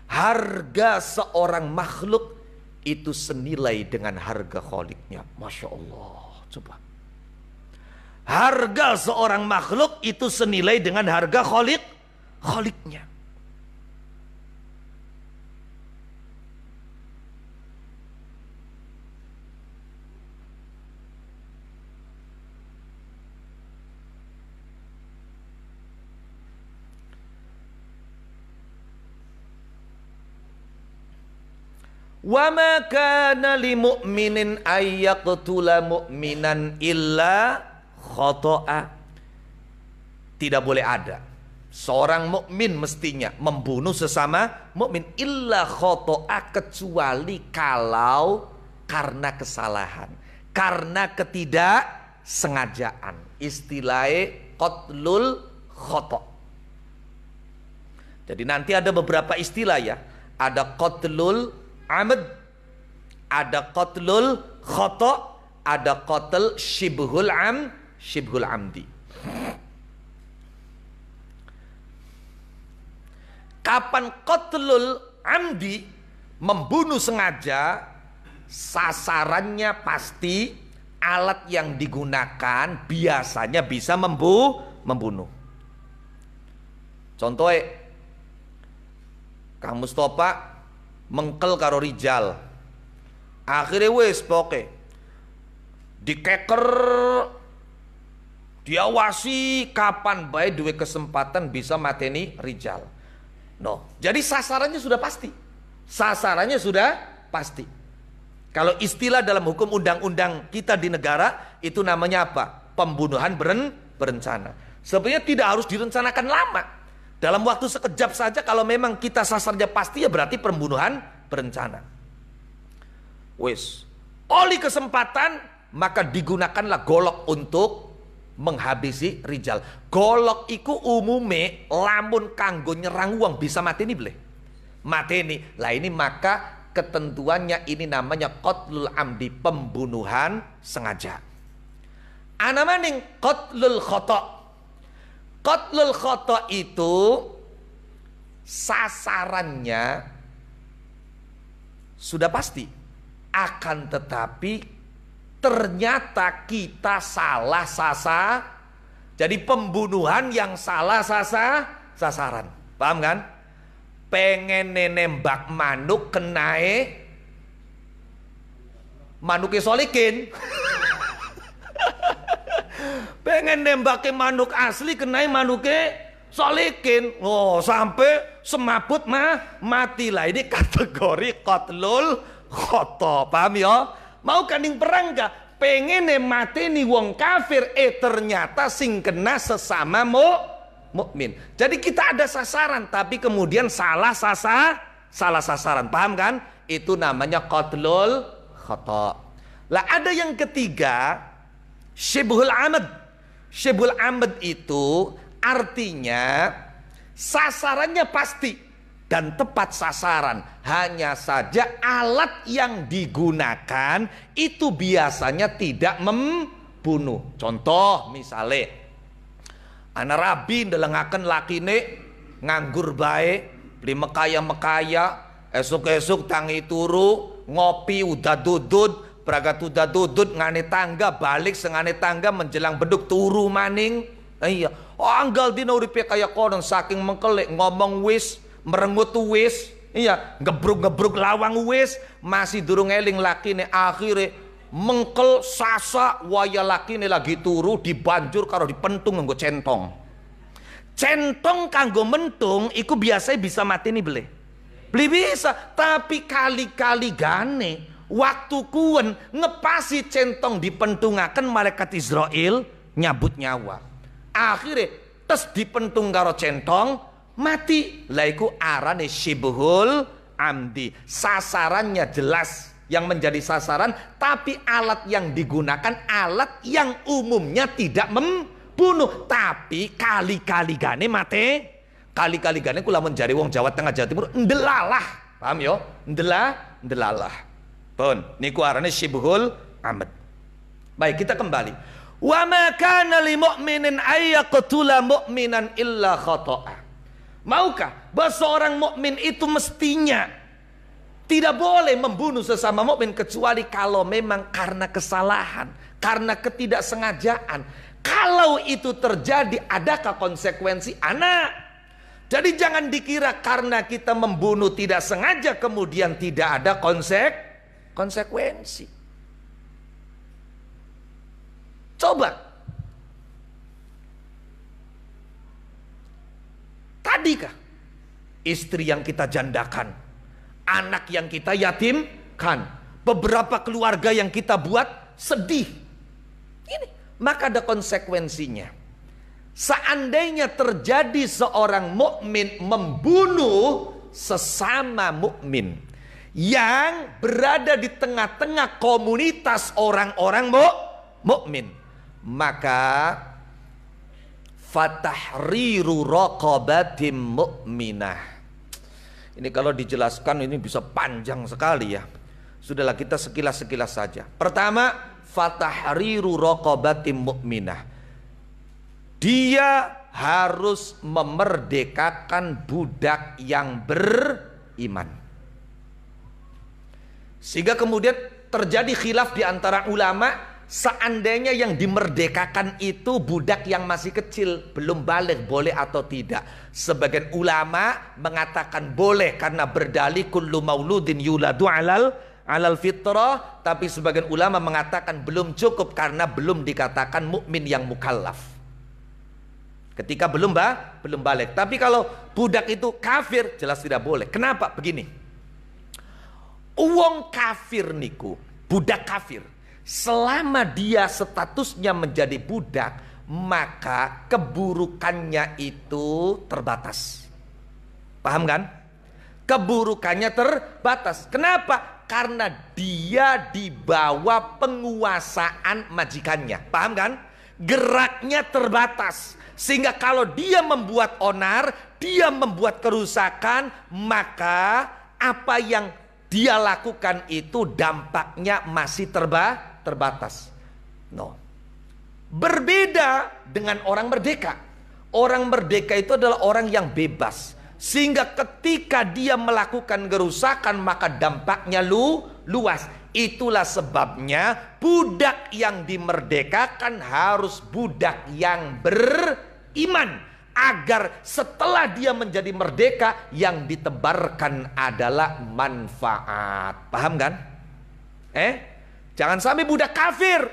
harga seorang makhluk itu senilai dengan harga Kholiknya. Masya Allah. Coba. Harga seorang makhluk itu senilai dengan harga Kholiknya. Wa ma kana li mu'minin ayyaqtula mu'minan illa khata'a. Tidak boleh ada seorang mukmin mestinya membunuh sesama mukmin illa khata'a, kecuali kalau karena kesalahan, karena ketidaksengajaan. Istilahnya qatlul khata'. Jadi nanti ada beberapa istilah ya. Ada qatlul amad, ada qatlul khata', ada qatl shibhul amdi. Kapan qatlul amdi, membunuh sengaja, sasarannya pasti, alat yang digunakan biasanya bisa membunuh. Contohnya Kang Mustafa mengkel karo Rijal, akhirnya wis poke dikeker, diawasi kapan bae duwe kesempatan bisa mateni Rijal. No, jadi sasarannya sudah pasti. Sasarannya sudah pasti. Kalau istilah dalam hukum undang-undang kita di negara itu namanya apa? Pembunuhan berencana. Sebenarnya tidak harus direncanakan lama. Dalam waktu sekejap saja kalau memang kita sasarnya pasti, ya berarti pembunuhan berencana. Wis, oleh kesempatan maka digunakanlah golok untuk menghabisi Rijal. Golok iku umume lamun kanggo nyerang wong bisa mateni bleh. Mateni. Lah ini maka ketentuannya ini namanya qatlul amdi, pembunuhan sengaja. Ana maning qatlul khata'. Qatlul khata' itu sasarannya sudah pasti, akan tetapi ternyata kita salah Jadi pembunuhan yang salah sasaran. Paham kan? pengen nembak manuk kenae manuke solikin. Pengen nembake manuk asli kenae manuke solikin. Oh, sampai semaput matilah. Ini kategori qatlul khata. Paham ya? Mau kanding perang gak? Pengen mateni wong kafir, ternyata sing kena sesama mukmin. Jadi kita ada sasaran, tapi kemudian salah sasaran. Paham kan? Itu namanya qatlul khata. Lah ada yang ketiga, syibhul amad. Syibhul amad itu artinya sasarannya pasti dan tepat sasaran, hanya saja alat yang digunakan itu biasanya tidak membunuh. Contoh misalnya anak rabi ndelengaken lakine nganggur bae, beli mekaya esuk-esuk tangi turu ngopi udah dudut, bragat udah dudut ngane tangga, balik sengane tangga menjelang beduk turu maning. Iya, anggal dina uripe kaya konon saking mengkelek ngomong wis merengut wis, iya, ngebruk lawang wis, masih durung eling lakine, akhire mengkel sasa waya lakine lagi turu dibanjur karo dipentung nganggo centong. Centong kanggo mentung iku biasanya bisa mati nih beli bisa, tapi kali-kali gane waktu kuen ngepasi centong dipentungaken malaikat Israel nyabut nyawa. Akhirnya tes dipentung karo centong mati. Laiku arane syibhul amdi. Sasarannya jelas yang menjadi sasaran, tapi alat yang digunakan alat yang umumnya tidak membunuh, tapi kali-kali gane mate. Kali-kali gane kula menjadi wong Jawa Tengah Jawa Timur ndelalah. Paham yo? Ndelalah. Pun niku arane syibhul amd. Baik, kita kembali. Wa ma kana lil mu'minin ay yaqtula mu'minan illa khata'a. Maukah bahwa seorang mukmin itu mestinya tidak boleh membunuh sesama mukmin kecuali kalau memang karena kesalahan, karena ketidaksengajaan. Kalau itu terjadi, adakah konsekuensi? Jadi jangan dikira karena kita membunuh tidak sengaja kemudian tidak ada konsekuensi. Coba tadikah istri yang kita jandakan, anak yang kita yatimkan, beberapa keluarga yang kita buat sedih, ini maka ada konsekuensinya. Seandainya terjadi seorang mukmin membunuh sesama mukmin yang berada di tengah-tengah komunitas orang-orang mukmin, maka fatahriru raqabatim mu'minah. Ini kalau dijelaskan ini bisa panjang sekali ya. Sudahlah, kita sekilas-sekilas saja. Pertama, fatahriru raqabatim mu'minah. Dia harus memerdekakan budak yang beriman. Sehingga kemudian terjadi khilaf di antara ulama, seandainya yang dimerdekakan itu budak yang masih kecil, belum balik, boleh atau tidak. Sebagian ulama mengatakan boleh karena berdalih kullu mauludin yuladu alal fitrah, tapi sebagian ulama mengatakan belum cukup karena belum dikatakan mukmin yang mukallaf. Ketika belum balik. Tapi kalau budak itu kafir, jelas tidak boleh. Kenapa? Begini. Uang kafir niku, budak kafir, selama dia statusnya menjadi budak, maka keburukannya itu terbatas. Paham kan? Keburukannya terbatas. Kenapa? Karena dia di bawah penguasaan majikannya. Paham kan? Geraknya terbatas. Sehingga kalau dia membuat onar, dia membuat kerusakan, maka apa yang dia lakukan itu dampaknya masih terbatas. No. Berbeda dengan orang merdeka. Orang merdeka itu adalah orang yang bebas. Sehingga ketika dia melakukan kerusakan maka dampaknya luas. Itulah sebabnya budak yang dimerdekakan harus budak yang beriman. agar setelah dia menjadi merdeka yang ditebarkan adalah manfaat. Paham kan? Jangan sampai budak kafir.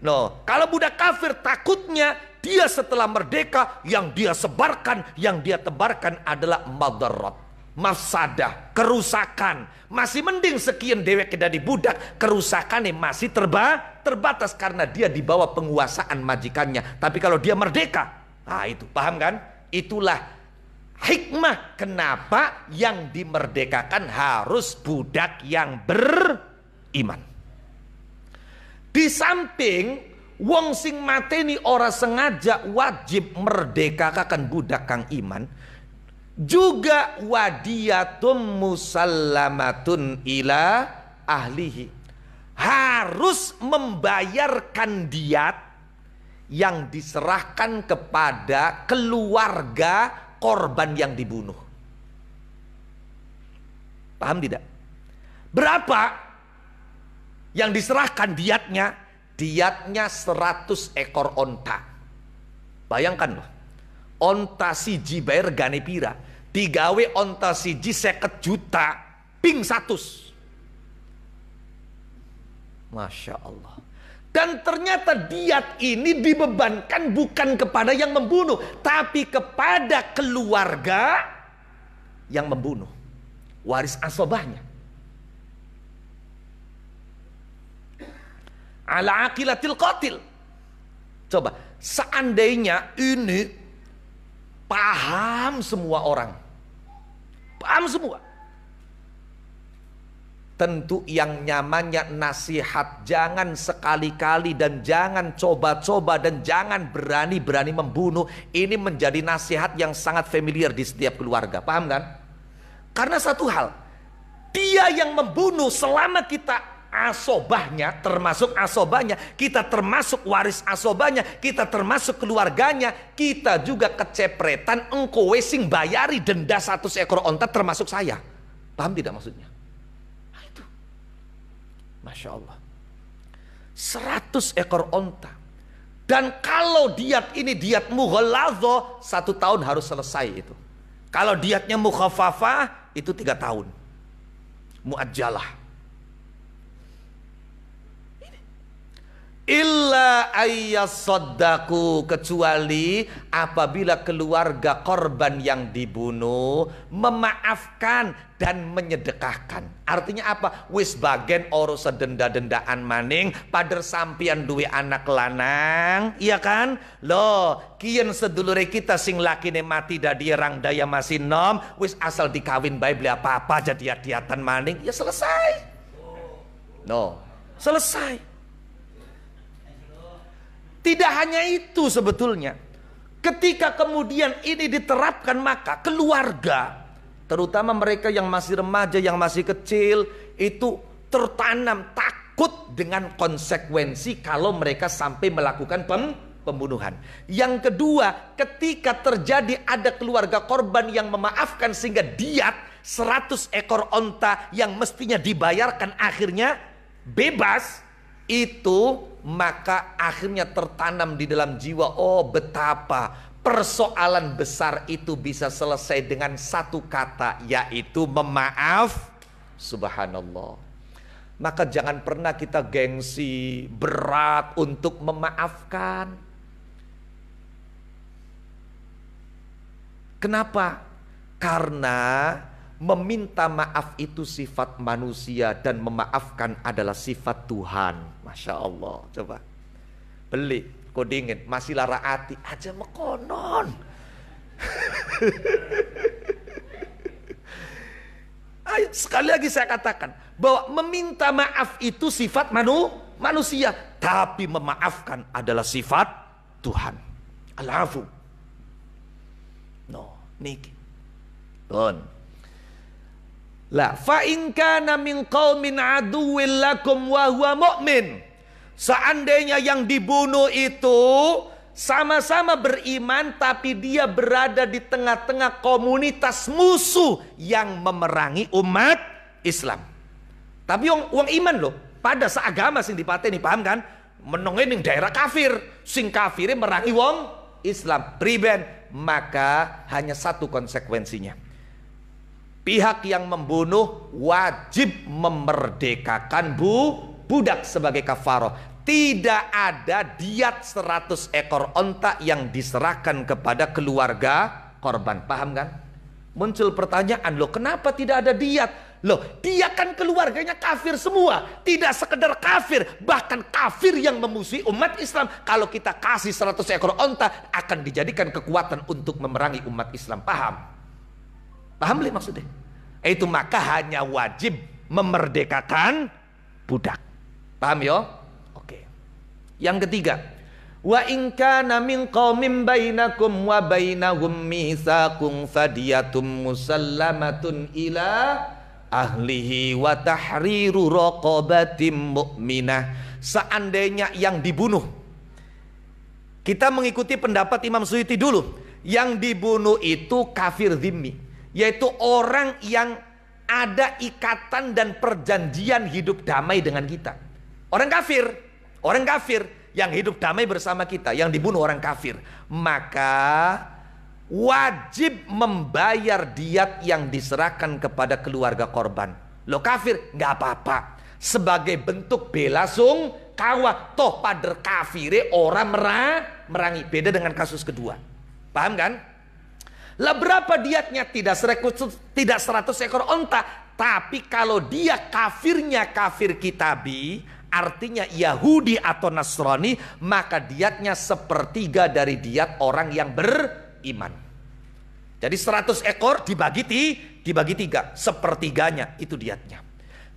No, kalau budak kafir takutnya dia setelah merdeka yang dia sebarkan, yang dia tebarkan adalah madarat, mafsadah, kerusakan. Masih mending sekian dewek dari budak, kerusakannya masih terbatas karena dia di bawah penguasaan majikannya. Tapi kalau dia merdeka, itu paham kan? Itulah hikmah kenapa yang dimerdekakan harus budak yang beriman. Di samping wong sing mateni ora sengaja wajib merdekakan budak kang iman, juga wadiyatum musallamatun ila ahlihi, harus membayarkan diat yang diserahkan kepada keluarga korban yang dibunuh. Paham tidak? Berapa yang diserahkan diatnya? Diatnya 100 ekor onta. Bayangkan loh, onta siji bayar gane pira, digawe onta siji 50 juta ping 100. Masya Allah. Dan ternyata diat ini dibebankan bukan kepada yang membunuh, tapi kepada keluarga yang membunuh, waris asobahnya. Ala aqilatil qatil. Coba, seandainya ini paham semua orang, paham semua, tentu yang nyamannya nasihat jangan sekali-kali dan jangan coba-coba dan jangan berani-berani membunuh. Ini menjadi nasihat yang sangat familiar di setiap keluarga. Paham kan? Karena satu hal, dia yang membunuh selama kita asobahnya, termasuk asobahnya, kita termasuk waris asobahnya, kita termasuk keluarganya, kita juga kecepretan engko sing bayari denda 100 ekor onta termasuk saya. Paham tidak maksudnya? Itu Masya Allah, 100 ekor onta. Dan kalau diat ini diat mughalladhah, 1 tahun harus selesai itu. Kalau diatnya mukhafafah itu 3 tahun muajjalah. Illa ayyasaddaku, kecuali apabila keluarga korban yang dibunuh memaafkan dan menyedekahkan. Artinya apa? Wis bagen oro sedenda-dendaan maning pader sampian duwe anak lanang, iya kan? Loh, kian sedulure kita sing lakine mati dadi rang daya masih nom, wis asal dikawin bae beli apa-apa jadi hadiatan maning, ya selesai. No, selesai. Tidak hanya itu sebetulnya. Ketika kemudian ini diterapkan, maka keluarga, terutama mereka yang masih remaja, yang masih kecil, itu tertanam takut dengan konsekuensi kalau mereka sampai melakukan pembunuhan. Yang kedua, ketika terjadi ada keluarga korban yang memaafkan sehingga diat 100 ekor onta yang mestinya dibayarkan akhirnya bebas, itu maka akhirnya tertanam di dalam jiwa, oh betapa persoalan besar itu bisa selesai dengan satu kata, yaitu memaaf. Subhanallah. Maka jangan pernah kita gengsi berat untuk memaafkan. Kenapa? Karena meminta maaf itu sifat manusia dan memaafkan adalah sifat Tuhan. Masya Allah. Coba beli kodingin masih lara ati aja mekonon. Ayo, sekali lagi saya katakan bahwa meminta maaf itu sifat manusia, tapi memaafkan adalah sifat Tuhan. Al-afu. No, niki. Don. La fa in kana min qaumin aduwwil lakum wa huwa mu'min. Seandainya yang dibunuh itu sama-sama beriman tapi dia berada di tengah-tengah komunitas musuh yang memerangi umat Islam. Tapi wong iman loh, pada seagama sing dipateni, paham kan? Menenge ning daerah kafir, sing kafire merangi wong Islam. Priben, maka hanya satu konsekuensinya. Pihak yang membunuh wajib memerdekakan budak sebagai kafaroh. Tidak ada diat 100 ekor onta yang diserahkan kepada keluarga korban. Paham kan? Muncul pertanyaan, loh kenapa tidak ada diat? Loh, dia kan keluarganya kafir semua. Tidak sekedar kafir, bahkan kafir yang memusuhi umat Islam. Kalau kita kasih 100 ekor onta, akan dijadikan kekuatan untuk memerangi umat Islam. Paham? Paham li maksudnya? Itu maka hanya wajib memerdekakan budak. Paham ya? Oke. Yang ketiga, wa in kana min qaumin bainakum wa bainahum mitsaqun fadiyatun musallamatun ila ahlihi wa tahriru raqabatin mu'minah. Seandainya yang dibunuh, kita mengikuti pendapat Imam Suyuti dulu, yang dibunuh itu kafir zimmi, yaitu orang yang ada ikatan dan perjanjian hidup damai dengan kita. Orang kafir yang hidup damai bersama kita, yang dibunuh orang kafir, maka wajib membayar diat yang diserahkan kepada keluarga korban. Lo kafir nggak apa-apa, sebagai bentuk bela sungkawa. Toh pader kafire orang merangi. Beda dengan kasus kedua. Paham kan? Lah berapa diatnya? Tidak 100 ekor onta. Tapi kalau dia kafirnya kafir kitabi, artinya Yahudi atau Nasrani, maka diatnya 1/3 dari diat orang yang beriman. Jadi 100 ekor dibagi 3, 1/3-nya itu diatnya.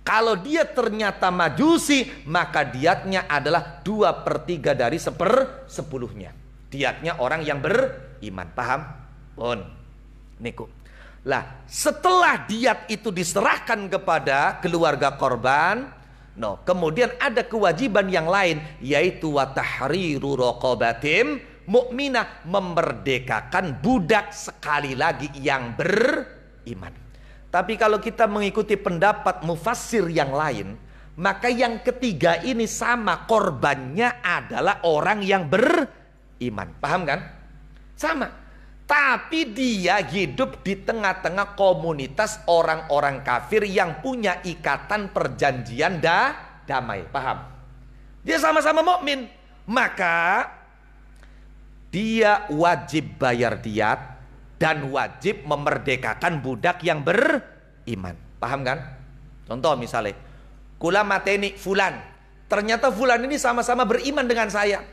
Kalau dia ternyata majusi, maka diatnya adalah 2/3 dari 1/10-nya. Diatnya orang yang beriman. Paham? Pun. Niku. Lah, setelah diat itu diserahkan kepada keluarga korban, kemudian ada kewajiban yang lain, yaitu wa tahriru raqabatin mu'minah, memerdekakan budak sekali lagi yang beriman. Tapi kalau kita mengikuti pendapat mufassir yang lain, maka yang ketiga ini sama, korbannya adalah orang yang beriman. Paham kan? Sama. Tapi dia hidup di tengah-tengah komunitas orang-orang kafir yang punya ikatan perjanjian damai. Paham? Dia sama-sama mukmin, maka dia wajib bayar diat dan wajib memerdekakan budak yang beriman. Paham kan? Contoh misalnya, kula mateni fulan. Ternyata fulan ini sama-sama beriman dengan saya,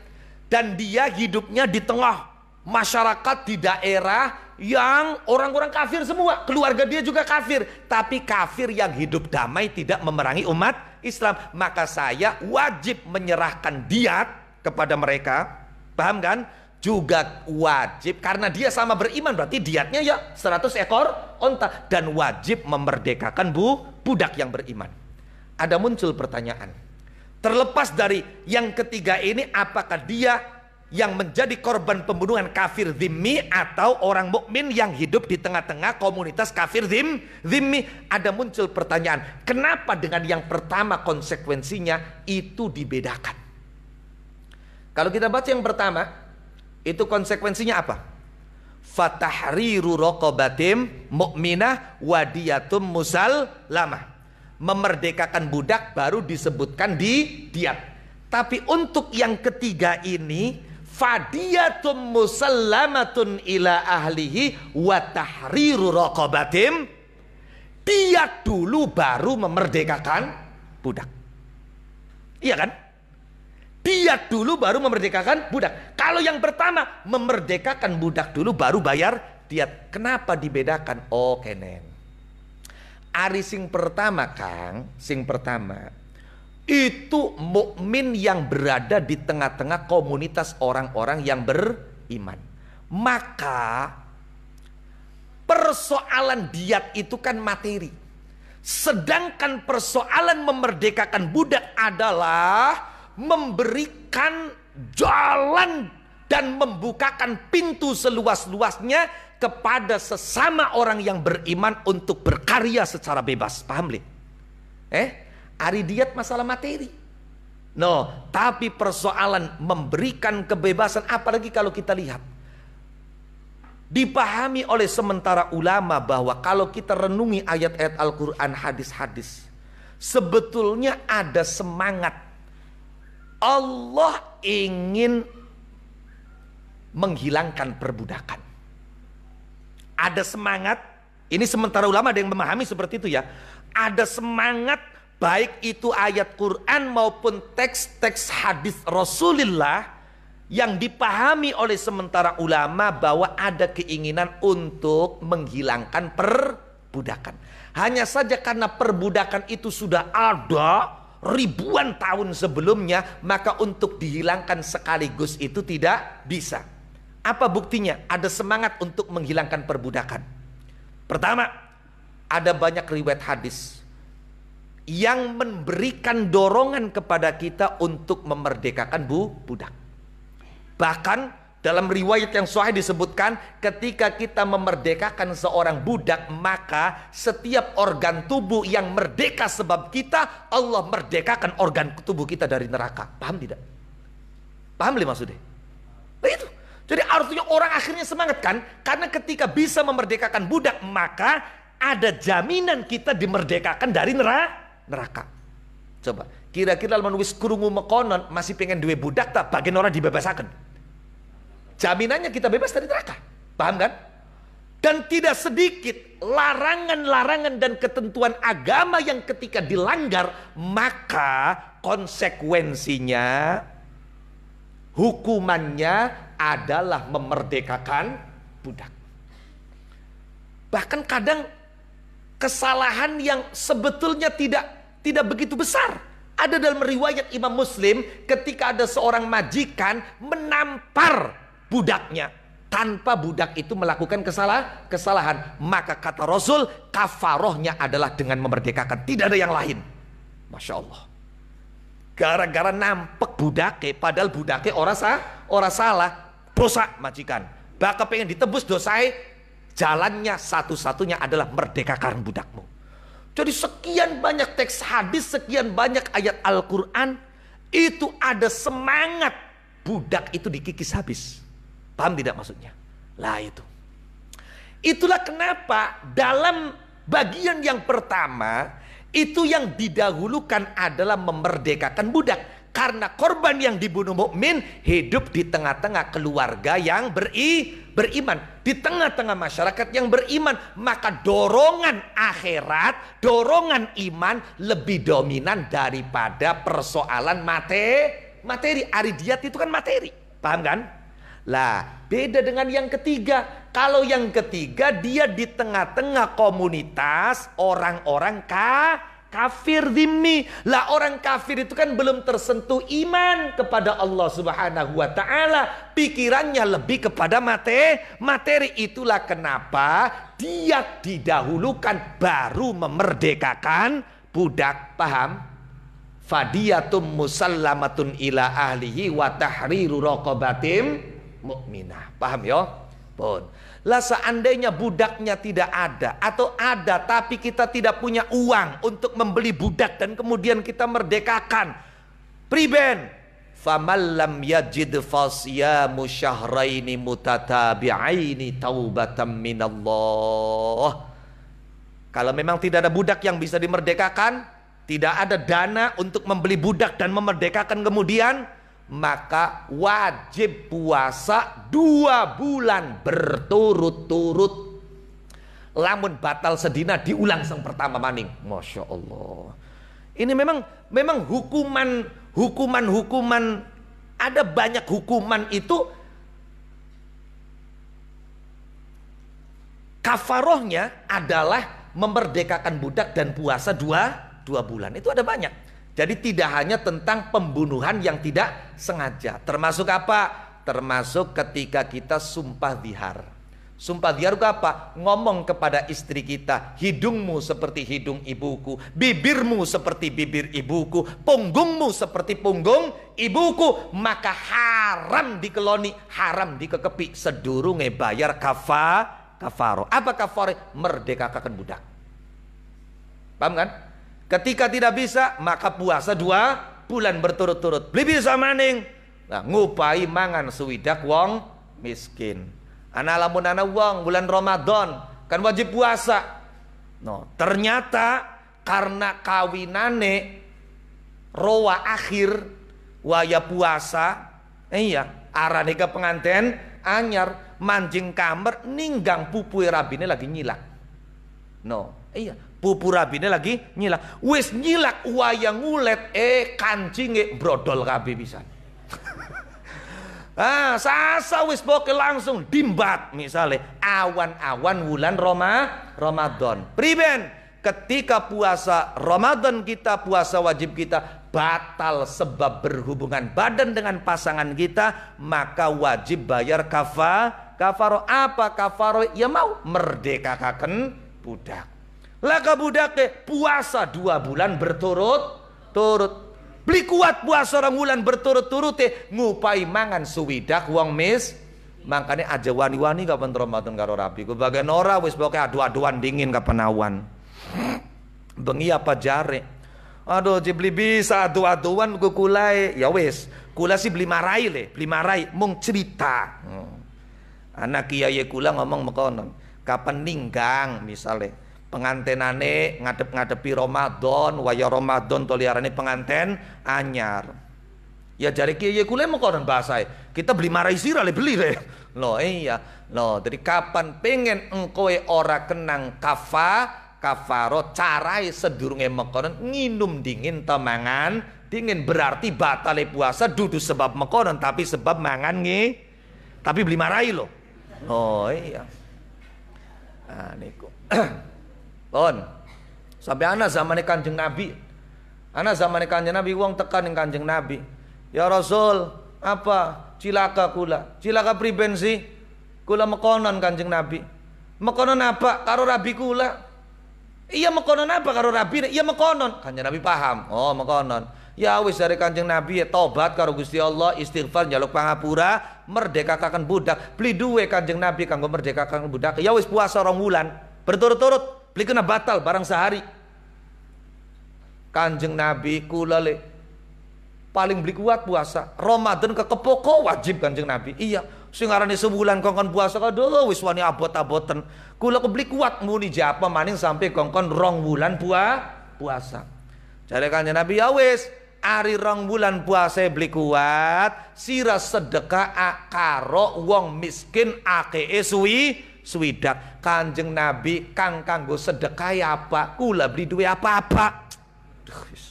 dan dia hidupnya di tengah masyarakat di daerah yang orang-orang kafir semua. Keluarga dia juga kafir, tapi kafir yang hidup damai, tidak memerangi umat Islam. Maka saya wajib menyerahkan diat kepada mereka. Paham kan? Juga wajib, karena dia sama beriman, berarti diatnya ya 100 ekor onta. Dan wajib memerdekakan budak yang beriman. Ada muncul pertanyaan, terlepas dari yang ketiga ini, apakah dia yang menjadi korban pembunuhan kafir zimmi atau orang mukmin yang hidup di tengah-tengah komunitas kafir zimmi? Ada muncul pertanyaan, kenapa dengan yang pertama konsekuensinya itu dibedakan? Kalau kita baca yang pertama, itu konsekuensinya apa? Fatahriru raqabatim mu'minah wadiyatum musallamah. Memerdekakan budak baru disebutkan di diat. Tapi untuk yang ketiga ini, fadiyatum musallamatun ila ahlihi wa tahriru raqabatim, diat dulu baru memerdekakan budak. Iya kan? Diat dulu baru memerdekakan budak. Kalau yang pertama memerdekakan budak dulu baru bayar diat. Kenapa dibedakan? Oh kenen. Ari sing pertama Kang, sing pertama itu mukmin yang berada di tengah-tengah komunitas orang-orang yang beriman. Maka persoalan diat itu kan materi. Sedangkan persoalan memerdekakan budak adalah memberikan jalan dan membukakan pintu seluas-luasnya kepada sesama orang yang beriman untuk berkarya secara bebas. Paham li? Ari diat masalah materi. Tapi persoalan memberikan kebebasan, apalagi kalau kita lihat Dipahami oleh sementara ulama bahwa kalau kita renungi ayat-ayat Al-Quran, hadis-hadis, sebetulnya ada semangat. Allah ingin menghilangkan perbudakan. Ada semangat, ini sementara ulama ada yang memahami seperti itu ya. Ada semangat, baik itu ayat Quran maupun teks-teks hadis Rasulullah, yang dipahami oleh sementara ulama bahwa ada keinginan untuk menghilangkan perbudakan. Hanya saja karena perbudakan itu sudah ada ribuan tahun sebelumnya, maka untuk dihilangkan sekaligus itu tidak bisa. Apa buktinya? Ada semangat untuk menghilangkan perbudakan. Pertama, ada banyak riwayat hadis yang memberikan dorongan kepada kita untuk memerdekakan budak. Bahkan dalam riwayat yang sahih disebutkan, ketika kita memerdekakan seorang budak, maka setiap organ tubuh yang merdeka sebab kita, Allah merdekakan organ tubuh kita dari neraka. Paham tidak? Paham li maksudnya? Nah itu. Jadi artinya orang akhirnya semangat kan? Karena ketika bisa memerdekakan budak, maka ada jaminan kita dimerdekakan dari neraka. Coba, kira-kira lamun wis krungu mekonon masih pengen duwe budak tak bagian orang dibebasaken. Jaminannya kita bebas dari neraka. Paham kan? Dan tidak sedikit larangan-larangan dan ketentuan agama yang ketika dilanggar, maka konsekuensinya, hukumannya adalah memerdekakan budak. Bahkan kadang kesalahan yang sebetulnya tidak begitu besar. Ada dalam riwayat Imam Muslim, ketika ada seorang majikan menampar budaknya tanpa budak itu melakukan kesalahan, maka kata Rasul, kafarohnya adalah dengan memerdekakan, tidak ada yang lain. Masya Allah. Gara-gara nampek budake, padahal budake orang salah, dosa majikan. Bahkan pengen ditebus dosai, jalannya satu-satunya adalah merdekakan budakmu. Jadi sekian banyak teks hadis, sekian banyak ayat Al-Quran, itu ada semangat budak itu dikikis habis. Paham tidak maksudnya? Lah itu. Itulah kenapa dalam bagian yang pertama, itu yang didahulukan adalah memerdekakan budak. Karena korban yang dibunuh mukmin hidup di tengah-tengah keluarga yang beriman. Di tengah-tengah masyarakat yang beriman. Maka dorongan akhirat, dorongan iman lebih dominan daripada persoalan materi. Aridiyat itu kan materi. Paham kan? Lah, beda dengan yang ketiga. Kalau yang ketiga dia di tengah-tengah komunitas orang-orang kafir dhimmi. Lah orang kafir itu kan belum tersentuh iman kepada Allah Subhanahu wa taala. Pikirannya lebih kepada materi. Itulah kenapa dia didahulukan baru memerdekakan budak. Paham? Fadiyatum musallamatun ila ahlihi wa tahriru raqabatim mukminah. Paham ya? Pun. Lah seandainya budaknya tidak ada atau ada tapi kita tidak punya uang untuk membeli budak dan kemudian kita merdekakan. Priben? Faman lam yajid fasyamu syahraini mutatabi'aini taubatan minallah. Kalau memang tidak ada budak yang bisa dimerdekakan, tidak ada dana untuk membeli budak dan memerdekakan kemudian, maka wajib puasa 2 bulan berturut-turut. Lamun batal sedina diulang sang pertama maning. Masya Allah. Ini memang hukuman. Ada banyak hukuman itu. Kafarohnya adalah memerdekakan budak dan puasa 2 bulan. Itu ada banyak. Jadi tidak hanya tentang pembunuhan yang tidak sengaja. Termasuk apa? Termasuk ketika kita sumpah dzihar. Sumpah dzihar itu apa? Ngomong kepada istri kita, hidungmu seperti hidung ibuku, bibirmu seperti bibir ibuku, punggungmu seperti punggung ibuku. Maka haram dikeloni, haram dikekepi sedurunge bayar kafaro. Apa kafaro? Merdekakan budak. Paham kan? Ketika tidak bisa, maka puasa 2 bulan berturut-turut. Beli bisa maning. Nah, ngupai mangan suwidak wong miskin. Ana lamun ana wong bulan Ramadan kan wajib puasa. No, ternyata karena kawinane rowa akhir waya puasa, iya arane ke penganten anyar manjing kamar ninggang pupu rabine lagi nyilak. No, iya pupu rabine lagi nyilak. Wis nyilak waya ngulet kancinge brodol kabeh pisan. Sasa wis poke langsung dimbat misalnya awan-awan wulan Ramadan. Priben ketika puasa Ramadan kita, puasa wajib kita batal sebab berhubungan badan dengan pasangan kita, maka wajib bayar kafaro. Apa kafaro? Ya mau merdekakan budak. Lah ka budake puasa 2 bulan berturut-turut. Beli kuat puasa 2 bulan berturut-turut ngupai mangan suwidak wong mis. Makanya aja wani-wani kapan Ramadan karo rabi. Ku bagian ora wis pokoke adu-aduan dingin kapan awan. Bengi apa jare. Aduh beli bisa adu-aduan ku kulai. Ya wis, kula sih beli marai mung cerita. Anak kiai kula ngomong mekonon. Kapan ninggang misalnya pengantenane ngadep-ngadepi Ramadan, waya Ramadan toliarane penganten anyar. Ya jari kiai kula mekonon bahasa. Kita beli marai sira le beli le. Loh iya. Loh, jadi kapan pengen engkoe ora kenang kafaro carai sedurunge mekonon nginum dingin temangan dingin berarti batale puasa dudu sebab mekonon tapi sebab mangan tapi beli marai lo. Oh iya. Niku. Pon, sampai anak zamane Kanjeng Nabi. Anak zamane Kanjeng Nabi wong tekan ning Kanjeng Nabi. Ya Rasul, apa cilaka kula? Cilaka priben sih? Kula mekonon Kanjeng Nabi. Mekonon apa karo rabi kula? Iya mekonon apa karo rabi? Iya mekonon. Kanjeng Nabi paham. Oh mekonon. Ya wis dari Kanjeng Nabi ya tobat karo Gusti Allah, istighfar njaluk pangapura, merdekakan budak. Beli duwe Kanjeng Nabi kanggo merdekakan budak. Ya wis puasa 2 bulan berturut-turut. Beli kena batal barang sehari. Kanjeng Nabi kula le paling beli kuat puasa Ramadan kekepoko wajib Kanjeng Nabi. Iya, sing arane sebulan kongkon puasa aduh wis wani abot-aboten. Kula kebeli kuat muni japa maning sampai kongkon 2 bulan puasa. Jare Kanjeng Nabi ya wis ari 2 bulan puasa beli kuat, sira sedekah karo wong miskin akeh swidak. Kanjeng Nabi kang kanggo sedekah apa? Kula beli duwe apa-apa.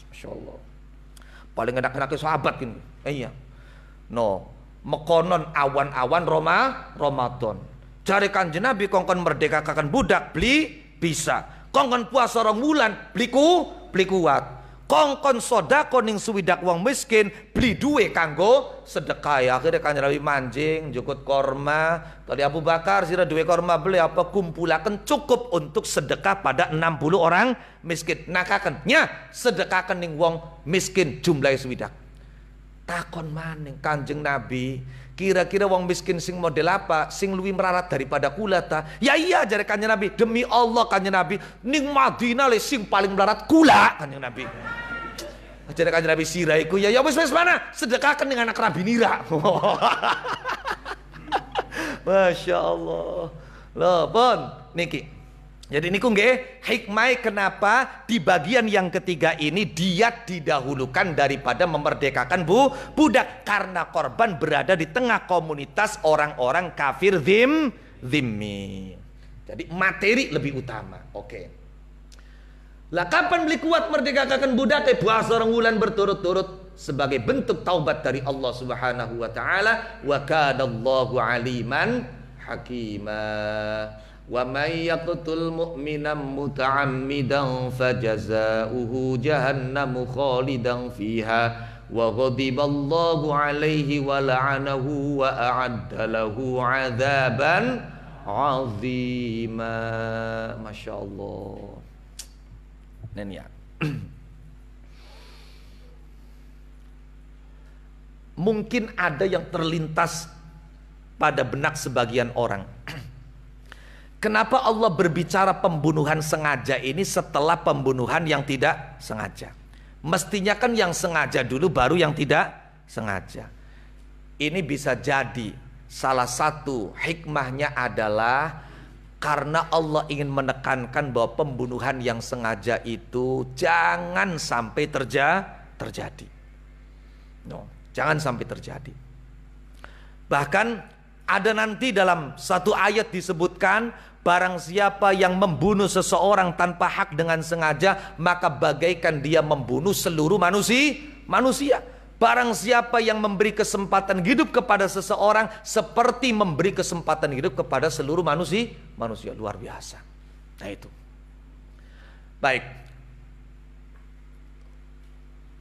Masya Allah. Paling enak-enak sahabat ini. Iya. No, mekonon awan-awan Ramadan. Jare Kanjeng Nabi kongkon merdekakan budak beli bisa. Kongkon puasa 2 bulan beli kuat. Kongkon sodako ning suwidak wong miskin beli duwe kanggo sedekah. Ya akhirnya Kanjeng Nabi manjing jukut korma. Tadi Abu Bakar sira duwe korma beli apa kumpulaken cukup untuk sedekah pada 60 orang miskin. Nakaken nya sedekaken ning wong miskin jumlah suwidak. Takon maning Kanjeng Nabi, kira-kira wong miskin sing model apa sing luwih merarat daripada kula ta? Ya iya jare Kanjeng Nabi, demi Allah Kanjeng Nabi ning Madinah le sing paling merarat kula Kanjeng Nabi. Jare Kanjeng Nabi siraiku ya wis mana sedekahkan dengan anak Rabi Nira. Masya Allah. Loh pun niki. Jadi niku nggih hikmah kenapa di bagian yang ketiga ini dia didahulukan daripada memerdekakan budak karena korban berada di tengah komunitas orang-orang kafir zimmi. Jadi materi lebih utama. Oke. Lah kapan beli kuat merdekakan budak? Puasa 2 bulan berturut-turut sebagai bentuk taubat dari Allah Subhanahu wa taala. Wa kanallahu aliman hakima. Wa may yaqtul mu'mina muta'ammidan fajazauhu jahannamu khalidan fiha wa ghadiballahu alaihi wa la'anahu wa a'adda lahu 'adzaban 'azima. Masyaallah. Nen ya. Mungkin ada yang terlintas pada benak sebagian orang. Kenapa Allah berbicara pembunuhan sengaja ini setelah pembunuhan yang tidak sengaja? Mestinya kan yang sengaja dulu baru yang tidak sengaja. Ini bisa jadi Salah satu hikmahnya adalah karena Allah ingin menekankan bahwa pembunuhan yang sengaja itu jangan sampai terjadi. No, jangan sampai terjadi. Bahkan ada nanti dalam satu ayat disebutkan, barang siapa yang membunuh seseorang tanpa hak dengan sengaja, maka bagaikan dia membunuh seluruh manusia. Barang siapa yang memberi kesempatan hidup kepada seseorang, seperti memberi kesempatan hidup kepada seluruh manusia. Luar biasa. Nah itu. Baik.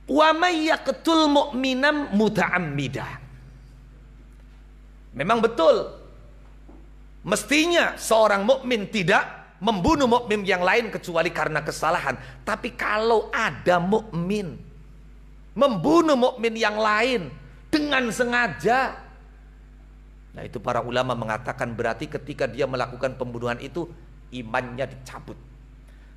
Wa may yaqtul mu'minan muta'ammidan. Memang betul, mestinya seorang mukmin tidak membunuh mukmin yang lain kecuali karena kesalahan. Tapi kalau ada mukmin membunuh mukmin yang lain dengan sengaja, nah itu para ulama mengatakan berarti ketika dia melakukan pembunuhan itu imannya dicabut.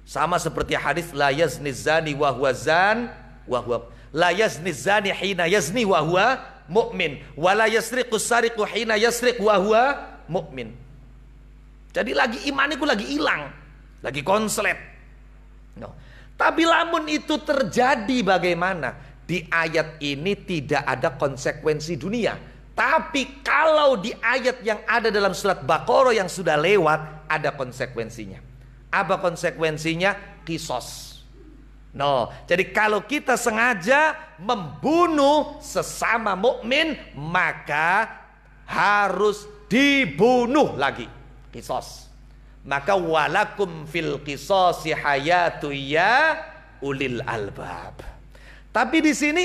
Sama seperti hadis la yazni zani wa huwa zan wa huwa la yazni zani hina yazni wa huwa mu'min wa la yasriqu sariqu hina yasriq wa huwa mu'min. Jadi lagi imaniku lagi hilang, lagi konslet. No. Tapi lamun itu terjadi bagaimana? Di ayat ini tidak ada konsekuensi dunia. Tapi kalau di ayat yang ada dalam surat Baqarah yang sudah lewat, ada konsekuensinya. Apa konsekuensinya? Qisas. No, jadi kalau kita sengaja membunuh sesama mukmin, maka harus dibunuh lagi. Qisas. Maka walakum fil qisasi hayatu ya ulil albab. Tapi di sini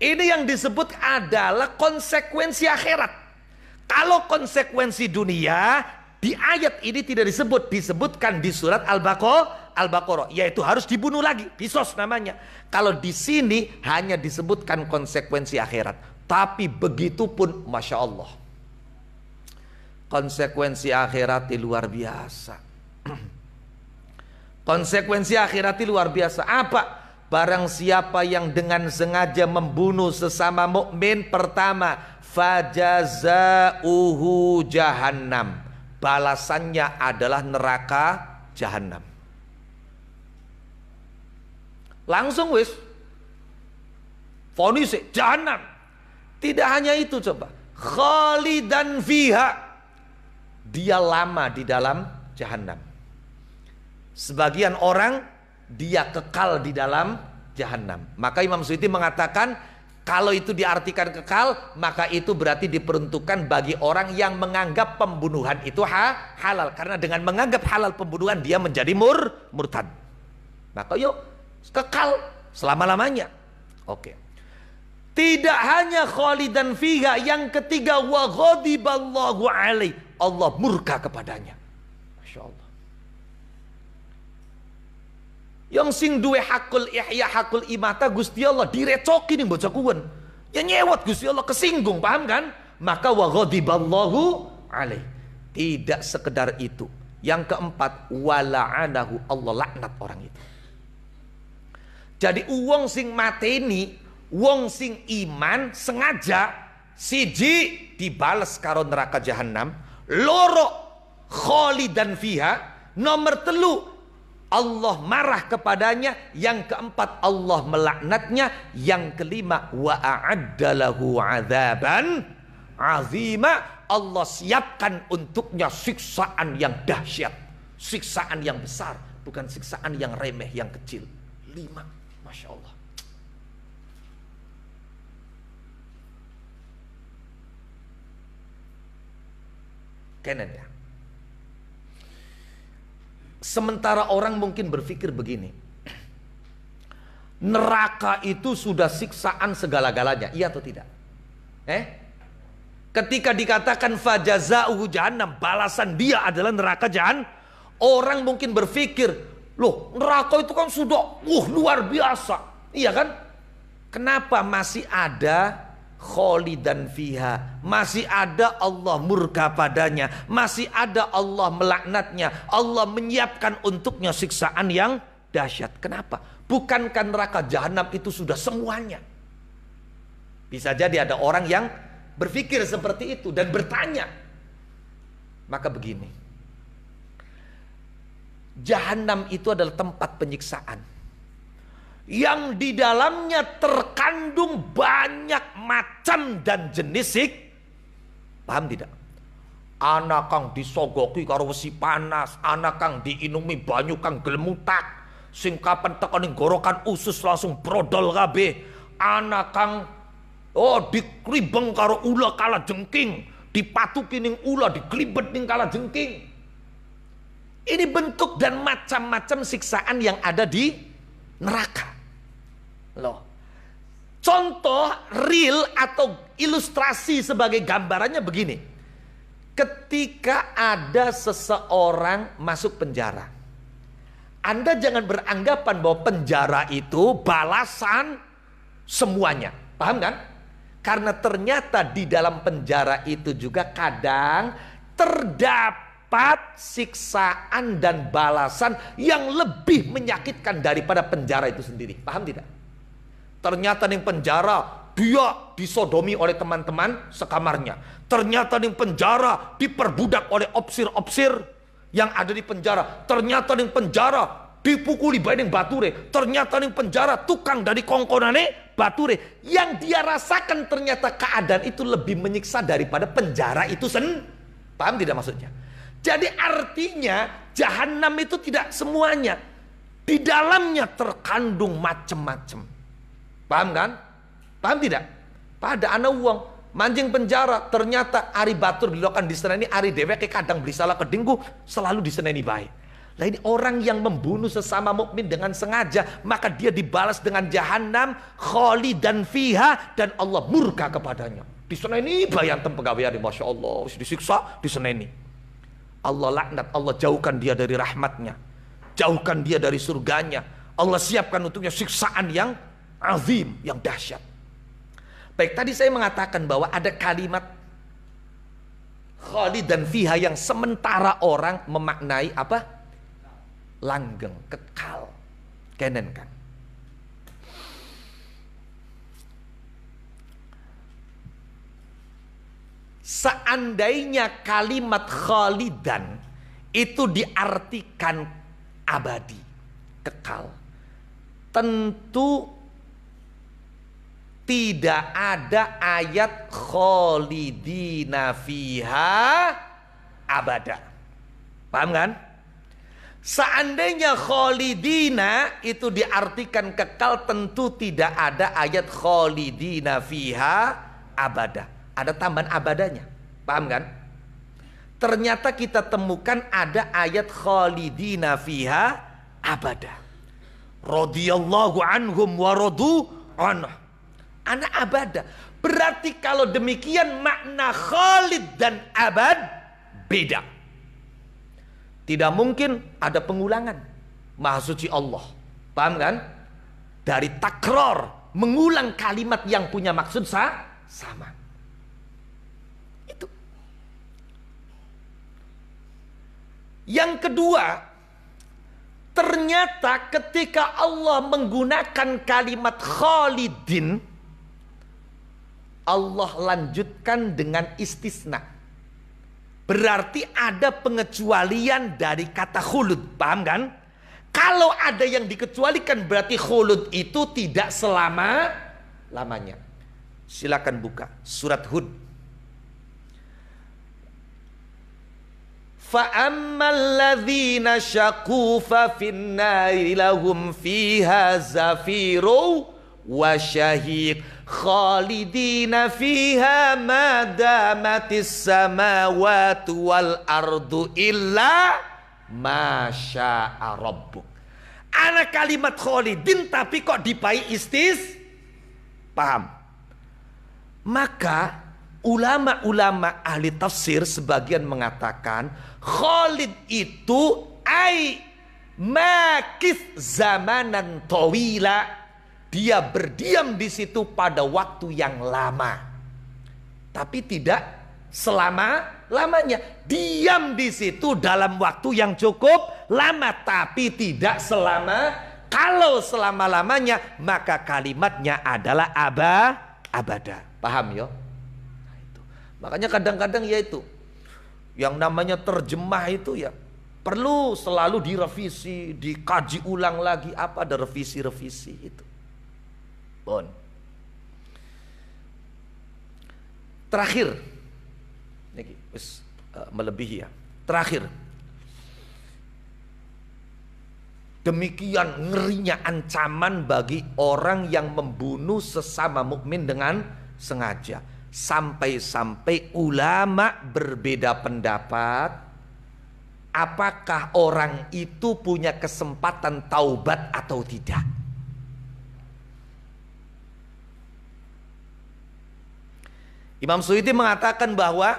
ini yang disebut adalah konsekuensi akhirat. Kalau konsekuensi dunia di ayat ini tidak disebut, disebutkan di surat Al-Baqarah, yaitu harus dibunuh lagi, qisas namanya. Kalau di sini hanya disebutkan konsekuensi akhirat. Tapi begitu pun Masya Allah, konsekuensi akhirat luar biasa. Konsekuensi akhirat luar biasa. Apa? Barang siapa yang dengan sengaja membunuh sesama mukmin, pertama, fajazauhu jahannam. Balasannya adalah neraka jahannam. Langsung wis. Vonis jahannam. Tidak hanya itu coba. Khalidan fiha. Dia lama di dalam jahannam. Sebagian orang dia kekal di dalam jahannam. Maka Imam Suyuti mengatakan kalau itu diartikan kekal, maka itu berarti diperuntukkan bagi orang yang menganggap pembunuhan itu halal. Karena dengan menganggap halal pembunuhan, dia menjadi murtad. Maka yuk kekal selama-lamanya. Oke. Tidak hanya khalidan fiha, yang ketiga wa ghadiballahu alaihi, Allah murka kepadanya. Masya Allah. Yang sing duwe hakul ihya hakul imata Gusti Allah direcoki nih bocah kuwen. Ya nyewot Gusti Allah, kesinggung, paham kan? Maka wa ghadiballahu alaihi. Tidak sekedar itu. Yang keempat, wala'anahu, Allah laknat orang itu. Jadi wong sing mateni, wong sing iman sengaja, siji dibales karo neraka jahanam, loro khalidan fiha, nomor telu Allah marah kepadanya, yang keempat Allah melaknatnya, yang kelima wa a'adda lahu 'adzaban 'azima, Allah siapkan untuknya siksaan yang dahsyat, siksaan yang besar, bukan siksaan yang remeh, yang kecil. 5, Masya Allah. Kenen ya. Sementara orang mungkin berpikir begini, neraka itu sudah siksaan segala-galanya, iya atau tidak? Ketika dikatakan fajazauhu jahannam, balasan dia adalah neraka jahannam, orang mungkin berpikir, loh neraka itu kan sudah luar biasa, iya kan? Kenapa masih ada khalidan fiha, masih ada Allah murka padanya, masih ada Allah melaknatnya, Allah menyiapkan untuknya siksaan yang dahsyat? Kenapa? Bukankah neraka jahanam itu sudah semuanya? Bisa jadi ada orang yang berpikir seperti itu dan bertanya. Maka begini, Jahanam itu adalah tempat penyiksaan yang di dalamnya terkandung banyak macam dan jenis paham tidak? Anak kang disogoki karo wesi panas, anak kang diinumi banyu kang gelemutak, sing kapan tekan gorokan usus langsung brodol kabeh, anak kang dikribeng karo ula kala jengking, dipatuki ning ula, diglibet ning kala jengking. Ini bentuk dan macam-macam siksaan yang ada di neraka. Loh. Contoh real atau ilustrasi sebagai gambarannya begini. Ketika ada seseorang masuk penjara, Anda jangan beranggapan bahwa penjara itu balasan semuanya. Paham kan? Karena ternyata di dalam penjara itu juga kadang terdapat siksaan dan balasan yang lebih menyakitkan daripada penjara itu sendiri. Paham tidak? Ternyata di penjara dia disodomi oleh teman-teman sekamarnya. Ternyata di penjara diperbudak oleh opsir-opsir yang ada di penjara. Ternyata di penjara dipukuli bae ning bature. Ternyata di penjara tukang dari kongkonane bature. Yang dia rasakan ternyata keadaan itu lebih menyiksa daripada penjara itu paham tidak maksudnya? Jadi artinya Jahanam itu tidak semuanya. Di dalamnya terkandung macam-macam. Paham kan? Paham tidak? Pada anak uang mancing penjara, ternyata ari batur dilakukan di sana ini, ari dewek kadang beli salah kedinggu selalu di sana ini baik. Nah ini orang yang membunuh sesama mukmin dengan sengaja, maka dia dibalas dengan Jahanam khalidan fiha, dan Allah murka kepadanya. Di sana ini bayantem pegawai, masya Allah, disiksa di sana ini. Allah laknat, Allah jauhkan dia dari rahmatnya, jauhkan dia dari surganya. Allah siapkan untuknya siksaan yang azim, yang dahsyat. Baik, tadi saya mengatakan bahwa ada kalimat khalidan fiha yang sementara orang memaknai apa? Langgeng, kekal. Kenen kan? Seandainya kalimat khalidan itu diartikan abadi, kekal, tentu tidak ada ayat khalidina fiha abada. Paham kan? Seandainya khalidina itu diartikan kekal, tentu tidak ada ayat khalidina fiha abada. Ada tambahan abadanya. Paham kan? Ternyata kita temukan ada ayat khalidina fiha abada. Radhiyallahu anhum wa radu anhu. Anak abada. Berarti kalau demikian makna khalid dan abad beda. Tidak mungkin ada pengulangan. Maha suci Allah. Paham kan? Dari takror, mengulang kalimat yang punya maksud sama. Itu. Yang kedua, ternyata ketika Allah menggunakan kalimat khalidin, Allah lanjutkan dengan istisna. Berarti ada pengecualian dari kata khulud. Paham kan? Kalau ada yang dikecualikan berarti khulud itu tidak selama-lamanya. Silakan buka surat Hud. Fa'ammal ladzina syaqu fa finnari lahum fiha zafiru wa syahiq khalidina fiha ma damatis samawati wal ardu illa ma syaa rabbuk. Ana kalimat khalidin tapi kok dipai paham? Maka ulama-ulama ahli tafsir sebagian mengatakan khalid itu ai makis zamanan tawila. Dia berdiam di situ pada waktu yang lama. Tapi tidak selama-lamanya. Diam di situ dalam waktu yang cukup lama, tapi tidak selama. Kalau selama-lamanya, maka kalimatnya adalah abada. Paham ya? Makanya kadang-kadang ya itu, yang namanya terjemah itu ya perlu selalu direvisi, dikaji ulang lagi. Apa ada revisi-revisi itu. Bon. Terakhir, ini melebihi ya. Terakhir, demikian ngerinya ancaman bagi orang yang membunuh sesama mukmin dengan sengaja. Sampai-sampai ulama berbeda pendapat, apakah orang itu punya kesempatan taubat atau tidak. Imam Suyuti mengatakan bahwa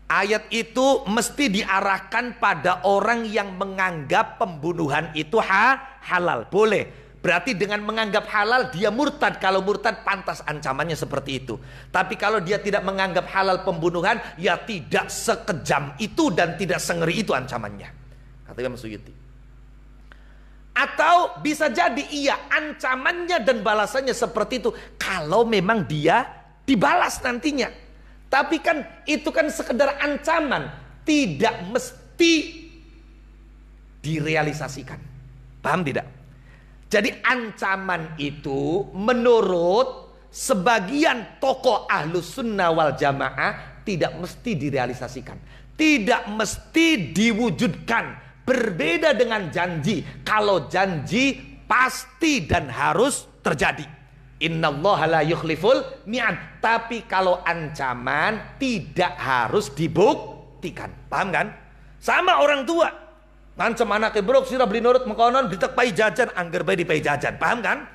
ayat itu mesti diarahkan pada orang yang menganggap pembunuhan itu halal. Boleh. Berarti dengan menganggap halal dia murtad. Kalau murtad pantas ancamannya seperti itu. Tapi kalau dia tidak menganggap halal pembunuhan, ya tidak sekejam itu dan tidak sengeri itu ancamannya. Kata Imam Suyuti. Atau bisa jadi iya ancamannya dan balasannya seperti itu kalau memang dia dibalas nantinya. Tapi kan itu kan sekedar ancaman, tidak mesti direalisasikan. Paham tidak? Jadi ancaman itu menurut sebagian tokoh Ahlus Sunnah wal Jamaah tidak mesti direalisasikan, tidak mesti diwujudkan. Berbeda dengan janji. Kalau janji pasti dan harus terjadi. Innallaha la yukhliful mi'ad. Tapi kalau ancaman tidak harus dibuktikan. Paham kan? Sama orang tua ngancam anaknya, bro sira beli nurut mengkonon ditek pai jajan, angger bae di pai jajan. Paham kan?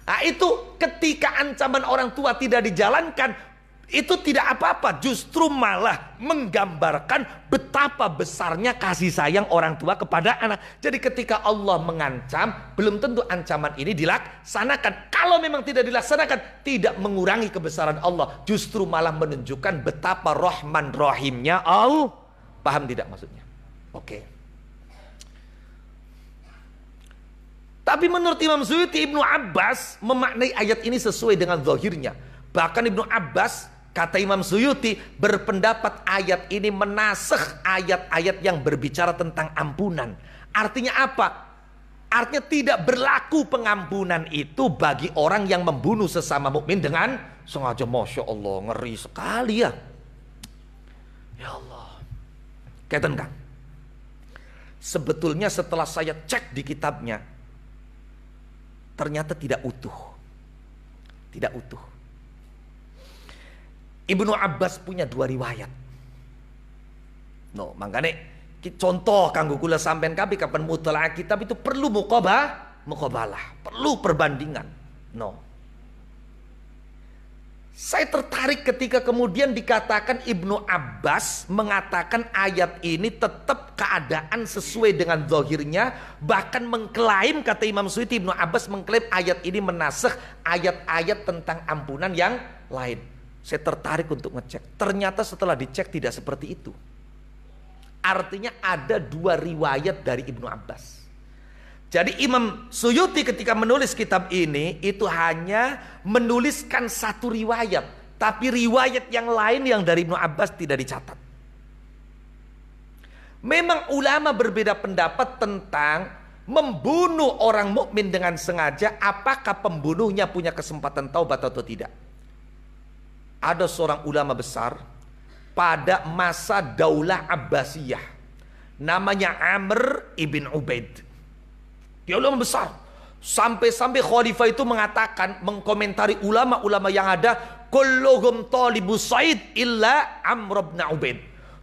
Nah itu ketika ancaman orang tua tidak dijalankan, itu tidak apa-apa, justru malah menggambarkan betapa besarnya kasih sayang orang tua kepada anak. Jadi ketika Allah mengancam, belum tentu ancaman ini dilaksanakan. Kalau memang tidak dilaksanakan, tidak mengurangi kebesaran Allah, justru malah menunjukkan betapa Rahman Rahimnya Allah. Paham tidak maksudnya? Oke. Tapi menurut Imam Suyuti, Ibnu Abbas memaknai ayat ini sesuai dengan zahirnya. Bahkan Ibnu Abbas, kata Imam Suyuti, berpendapat ayat ini menasakh ayat-ayat yang berbicara tentang ampunan. Artinya apa? Artinya tidak berlaku pengampunan itu bagi orang yang membunuh sesama mukmin dengan sengaja. Masya Allah, ngeri sekali ya. Ya Allah. Kaitan kan? Sebetulnya setelah saya cek di kitabnya, ternyata tidak utuh. Tidak utuh. Ibnu Abbas punya dua riwayat. No, makanya contoh kanggo kula sampean kabeh kapan mutalaah kitab itu perlu muqabalah, perlu perbandingan. No. Saya tertarik ketika kemudian dikatakan Ibnu Abbas mengatakan ayat ini tetap keadaan sesuai dengan zahirnya, bahkan mengklaim, kata Imam Suyuti, Ibnu Abbas mengklaim ayat ini menasakh ayat-ayat tentang ampunan yang lain. Saya tertarik untuk ngecek. Ternyata setelah dicek tidak seperti itu. Artinya ada dua riwayat dari Ibnu Abbas. Jadi Imam Suyuti ketika menulis kitab ini itu hanya menuliskan satu riwayat, tapi riwayat yang lain yang dari Ibnu Abbas tidak dicatat. Memang ulama berbeda pendapat tentang membunuh orang mukmin dengan sengaja, apakah pembunuhnya punya kesempatan taubat atau tidak. Ada seorang ulama besar pada masa Daulah Abbasiyah, namanya Amr ibn Ubaid. Dia ulama besar. Sampai-sampai khalifah itu mengatakan, mengkomentari ulama-ulama yang ada, kulluhum talibus said illa Amr ibn Ubaid.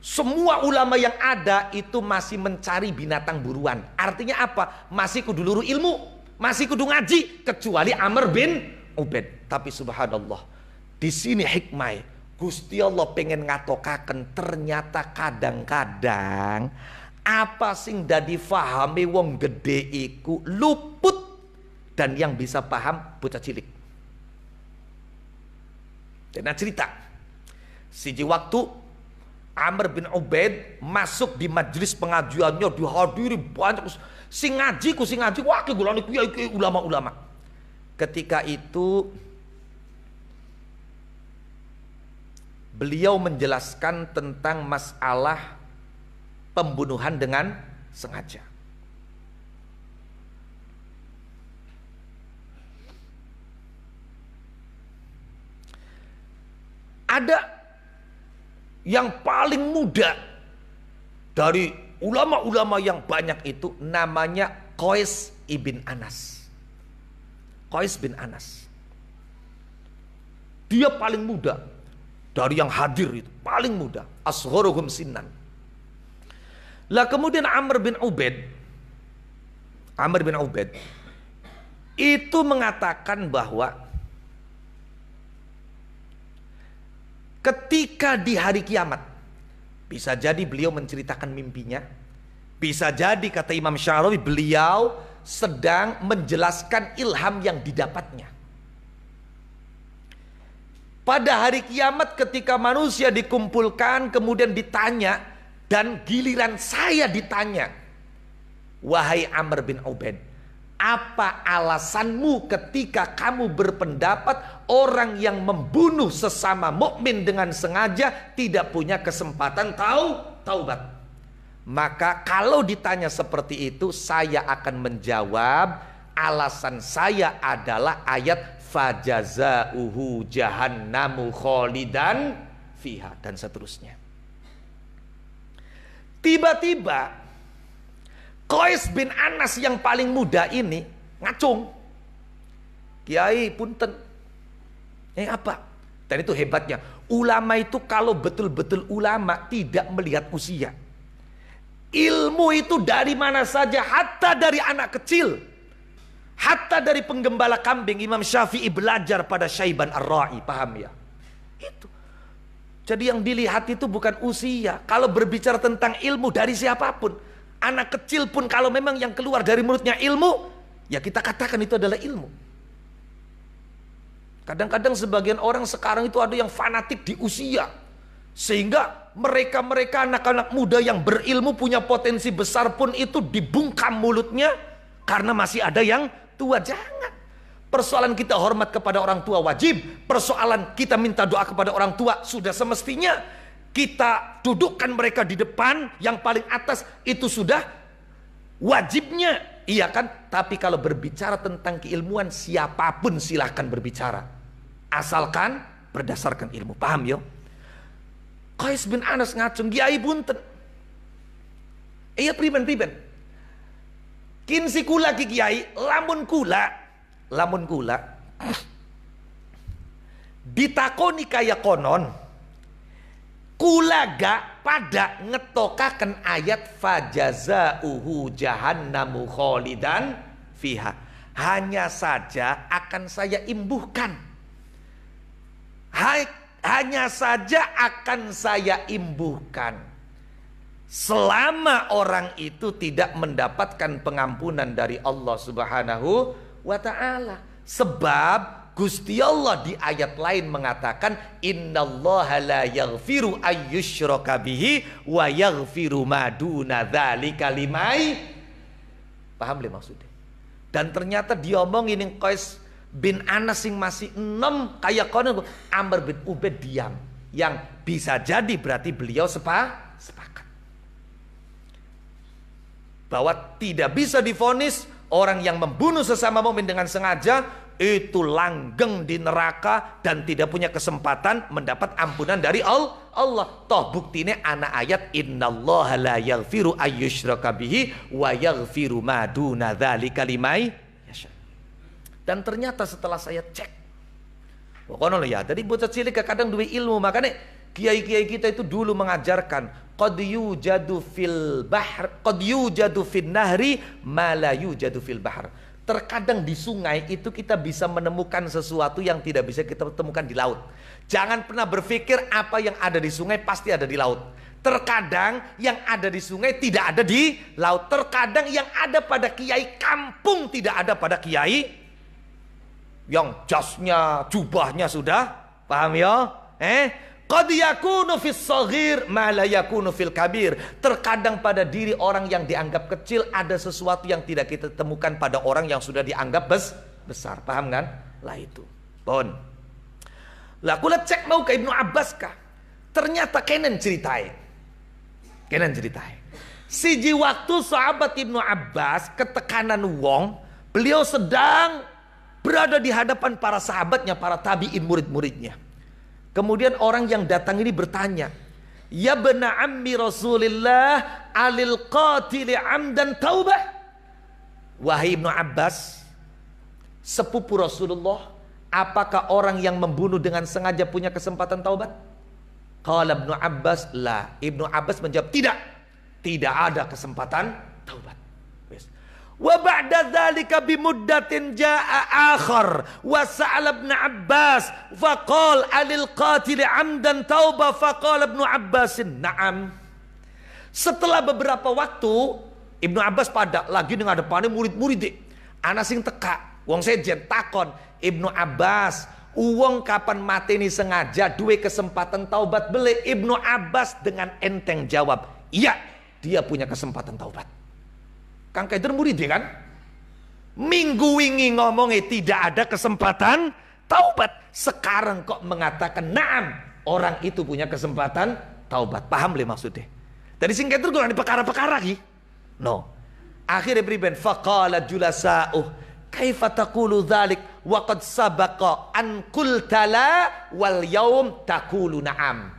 Semua ulama yang ada itu masih mencari binatang buruan. Artinya apa? Masih kudu luru ilmu, masih kudu ngaji, kecuali Amr bin Ubaid. Tapi subhanallah, di sini hikmah. Gusti Allah pengen ngatokaken, ternyata kadang-kadang apa sing dadi fahami wong gede iku luput, dan yang bisa paham bocah cilik. Dan cerita siji waktu Amr bin Ubaid masuk di majelis pengajiannya, dihadiri banyak sing ngaji wah kegulane kiai ulama-ulama. Ketika itu beliau menjelaskan tentang masalah pembunuhan dengan sengaja. Ada yang paling muda dari ulama-ulama yang banyak itu, namanya Qais ibn Anas. Qais bin Anas. Dia paling muda dari yang hadir itu, paling muda, asgharuhum sinnan. Lah kemudian Amr bin Ubaid itu mengatakan bahwa ketika di hari kiamat, bisa jadi beliau menceritakan mimpinya, bisa jadi kata Imam Syarawi beliau sedang menjelaskan ilham yang didapatnya. Pada hari kiamat ketika manusia dikumpulkan kemudian ditanya, dan giliran saya ditanya, wahai Amr bin Ubaid, apa alasanmu ketika kamu berpendapat orang yang membunuh sesama mukmin dengan sengaja tidak punya kesempatan taubat? Maka kalau ditanya seperti itu, saya akan menjawab, alasan saya adalah ayat fajazauhu jahannamu kholidan fiha, dan seterusnya. Tiba-tiba Qais bin Anas yang paling muda ini ngacung. Kiai punten. Apa? Dan itu hebatnya. Ulama itu kalau betul-betul ulama tidak melihat usia. Ilmu itu dari mana saja, hatta dari anak kecil, hatta dari penggembala kambing. Imam Syafi'i belajar pada Syaiban Ar-Ra'i, paham ya? Itu. Jadi yang dilihat itu bukan usia. Kalau berbicara tentang ilmu dari siapapun, anak kecil pun kalau memang yang keluar dari mulutnya ilmu, ya kita katakan itu adalah ilmu. Kadang-kadang sebagian orang sekarang itu ada yang fanatik di usia, sehingga mereka-mereka anak-anak muda yang berilmu punya potensi besar pun itu dibungkam mulutnya karena masih ada yang tua. Jangan. Persoalan kita hormat kepada orang tua wajib. Persoalan kita minta doa kepada orang tua sudah semestinya. Kita dudukkan mereka di depan, yang paling atas itu sudah wajibnya, iya kan? Tapi kalau berbicara tentang keilmuan, siapapun silahkan berbicara, asalkan berdasarkan ilmu. Paham ya? Qais bin Anas ngacung, Kiai punten. Iya priben. Kinsi kula ki Kiai, lamun kula ditakoni kaya konon, kula gak pada ngetokaken ayat fajazauhu jahannamu kholidan fiha. Hanya saja akan saya imbuhkan. Hanya saja akan saya imbuhkan. Selama orang itu tidak mendapatkan pengampunan dari Allah Subhanahu wa ta'ala. Sebab Gusti Allah di ayat lain mengatakan, innallaha la yaghfiru ayyushraka bihi wa yaghfiru ma duna dzalika limai. Paham le maksudnya? Dan ternyata diomongin Qais bin Anas yang masih 6 kayak kono, Amr bin Ubaid diam. Yang bisa jadi berarti beliau sepakat bahwa tidak bisa divonis orang yang membunuh sesama mukmin dengan sengaja itu langgeng di neraka dan tidak punya kesempatan mendapat ampunan dari Allah. Toh buktinya anak ayat innallaha la yaghfiru ayyushraka bihi wa yaghfiru ma duna dzalika limai yasha. Dan ternyata setelah saya cek, pokoknya ya, tadi bocah cilik kadang duwe ilmu, makanya kiai-kiai kita itu dulu mengajarkan qad yujadu fil bahr, qad yujadu fin nahri ma la yujadu fil bahr. Terkadang di sungai itu kita bisa menemukan sesuatu yang tidak bisa kita temukan di laut. Jangan pernah berpikir apa yang ada di sungai pasti ada di laut. Terkadang yang ada di sungai tidak ada di laut. Terkadang yang ada pada kiai kampung tidak ada pada kiai yang jasnya, jubahnya sudah, paham ya? Qad yakunu fis shaghir ma la yakunu fil kabir. Terkadang pada diri orang yang dianggap kecil ada sesuatu yang tidak kita temukan pada orang yang sudah dianggap besar. Paham kan? Lah itu. Bon. Lah kula cek mau ke Ibnu Abbas kah? Ternyata kenen ceritain. Siji waktu sahabat Ibnu Abbas ketekanan wong, beliau sedang berada di hadapan para sahabatnya, para tabi'in, murid-muridnya. Kemudian orang yang datang ini bertanya, "Ya bena ammi Rasulillah, alil qatili amdan taubah?" Wahai Ibnu Abbas, sepupu Rasulullah, apakah orang yang membunuh dengan sengaja punya kesempatan taubat? Qala Ibnu Abbas, la. Ibnu Abbas menjawab, tidak ada kesempatan taubat. Wa ba'da dzalika bimuddatin jaa akhar wa sa'ala Ibnu Abbas faqala alil qatil amdan taubah faqala Ibnu Abbas na'am. Setelah beberapa waktu Ibnu Abbas pada lagi ngadepane murid-murid ana sing teka wong sejen takon, Ibnu Abbas, uang kapan mateni sengaja duwe kesempatan taubat beli? Ibnu Abbas dengan enteng jawab, iya, dia punya kesempatan taubat. Kang Kaider murid kan? Minggu wingi ngomongnya tidak ada kesempatan taubat. Sekarang kok mengatakan naam, orang itu punya kesempatan taubat. Paham le maksudnya? Dari sing Kaider gue perkara-perkara ki. No. Akhirnya beriben faqala julasa'uh kaifa taqulu dzalik wa qad sabaqa an qultala wal yaum taqulu na'am.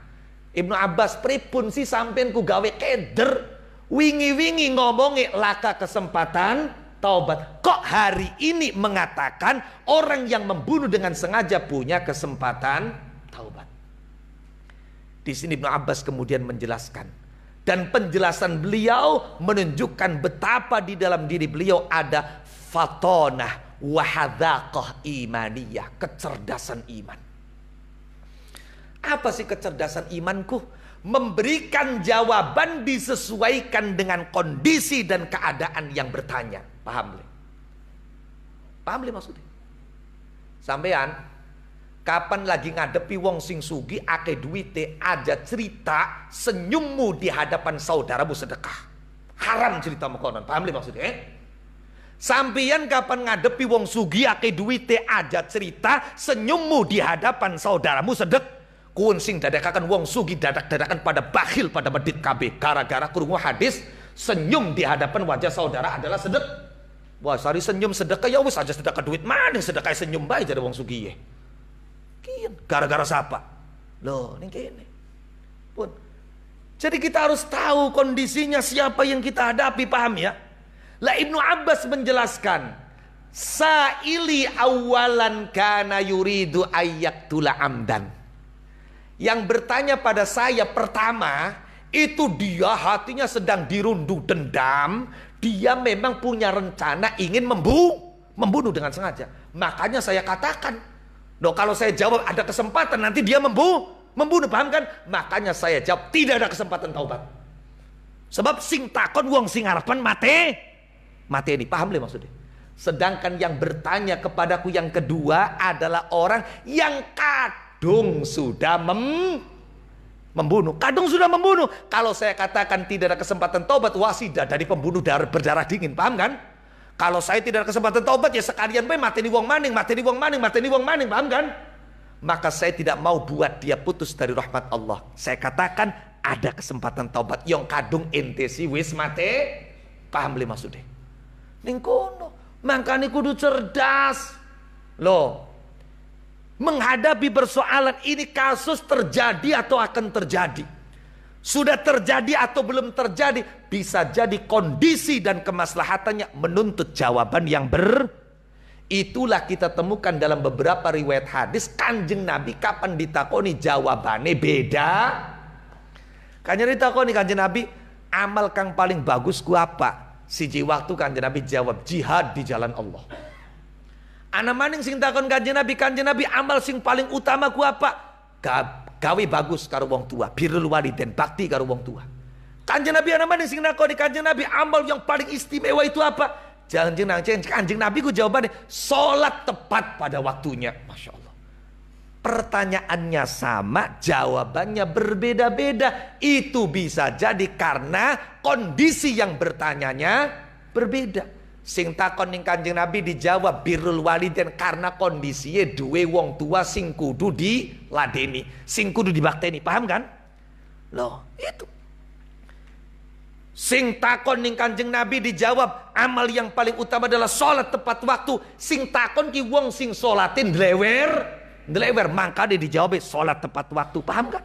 Ibnu Abbas, pripun sih sampean ku gawe keder wingi-wingi ngomongi laka kesempatan taubat, kok hari ini mengatakan orang yang membunuh dengan sengaja punya kesempatan taubat. Di sini Ibnu Abbas kemudian menjelaskan, dan penjelasan beliau menunjukkan betapa di dalam diri beliau ada fatonah wahadzaqah imaniyah, kecerdasan iman. Apa sih kecerdasan imanku? Memberikan jawaban disesuaikan dengan kondisi dan keadaan yang bertanya. Paham le? Paham le maksudnya? Sampean kapan lagi ngadepi wong sing sugi ake duite aja cerita senyummu di hadapan saudaramu sedekah. Haram cerita konon. Paham le maksudnya? Sampean kapan ngadepi wong sugi ake duite aja cerita senyummu di hadapan saudaramu sedekah. Kun sing dadakakan wong sugi dadak-dadakan pada bakhil pada medit KB gara-gara krungu hadis senyum di hadapan wajah saudara adalah sedek. Wah, sari senyum sedekah ya wis aja sedekah duit mana sedekah senyum bae jadi wong sugi ye. Kian gara-gara siapa? Loh, ning kene. Pun. Jadi kita harus tahu kondisinya siapa yang kita hadapi, paham ya? Lah Ibnu Abbas menjelaskan, sa'ili awalan kana yuridu ayyaktula amdan. Yang bertanya pada saya pertama, itu dia hatinya sedang dirundung dendam. Dia memang punya rencana ingin membunuh dengan sengaja. Makanya saya katakan, no, kalau saya jawab ada kesempatan nanti dia membunuh, paham kan? Makanya saya jawab tidak ada kesempatan taubat. Sebab sing takon wong sing harapan mate ini, paham le maksudnya? Sedangkan yang bertanya kepadaku yang kedua adalah orang yang kadung sudah membunuh. Kadung sudah membunuh. Kalau saya katakan tidak ada kesempatan taubat, wasidah dari pembunuh berdarah dingin, paham kan? Kalau saya tidak ada kesempatan taubat, ya sekalian bae mateni wong maning, paham kan? Maka saya tidak mau buat dia putus dari rahmat Allah. Saya katakan ada kesempatan taubat. Yang kadung ente si wis mate, paham le maksudnya? Ning kono, makane kudu cerdas. Loh, menghadapi persoalan ini, kasus terjadi atau akan terjadi, sudah terjadi atau belum terjadi, bisa jadi kondisi dan kemaslahatannya menuntut jawaban yang itulah kita temukan dalam beberapa riwayat hadis Kanjeng Nabi kapan ditakoni jawabannya beda. Kanjeng ditakoni Kanjeng Nabi, amal kang paling bagus ku apa? Siji waktu Kanjeng Nabi jawab, jihad di jalan Allah. Ana maning sing takon Kanjeng Nabi amal sing paling utama ku apa? Gawe bagus karo wong tua, birrul waliden, bakti karo wong tua. Kanjeng Nabi ana maning sing nakoni Kanjeng Nabi amal yang paling istimewa itu apa? Kanjeng Nabi ku jawabannya salat tepat pada waktunya. Masya Allah. Pertanyaannya sama, jawabannya berbeda-beda. Itu bisa jadi karena kondisi yang bertanyanya berbeda. Sing takon ning Kanjeng Nabi dijawab birrul waliden karena kondisinya duwe wong tua sing kudu diladeni, sing kudu dibakteni, paham kan? Loh, itu. Sing takon ning Kanjeng Nabi dijawab, amal yang paling utama adalah sholat tepat waktu. Sing takon ki wong sing sholatin ndlewer, maka dia dijawab sholat tepat waktu. Paham kan?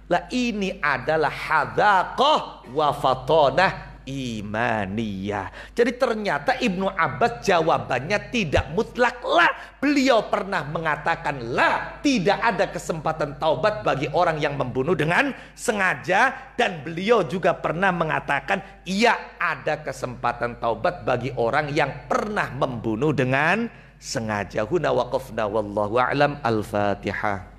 Lah ini adalah hadzaqah wa fatanah imaniyah. Jadi ternyata Ibnu Abbas jawabannya tidak mutlak la. Beliau pernah mengatakan la, tidak ada kesempatan taubat bagi orang yang membunuh dengan sengaja, dan beliau juga pernah mengatakan iya, ada kesempatan taubat bagi orang yang pernah membunuh dengan sengaja. Huna waqafna wallahu a'lam. Al-Fatihah.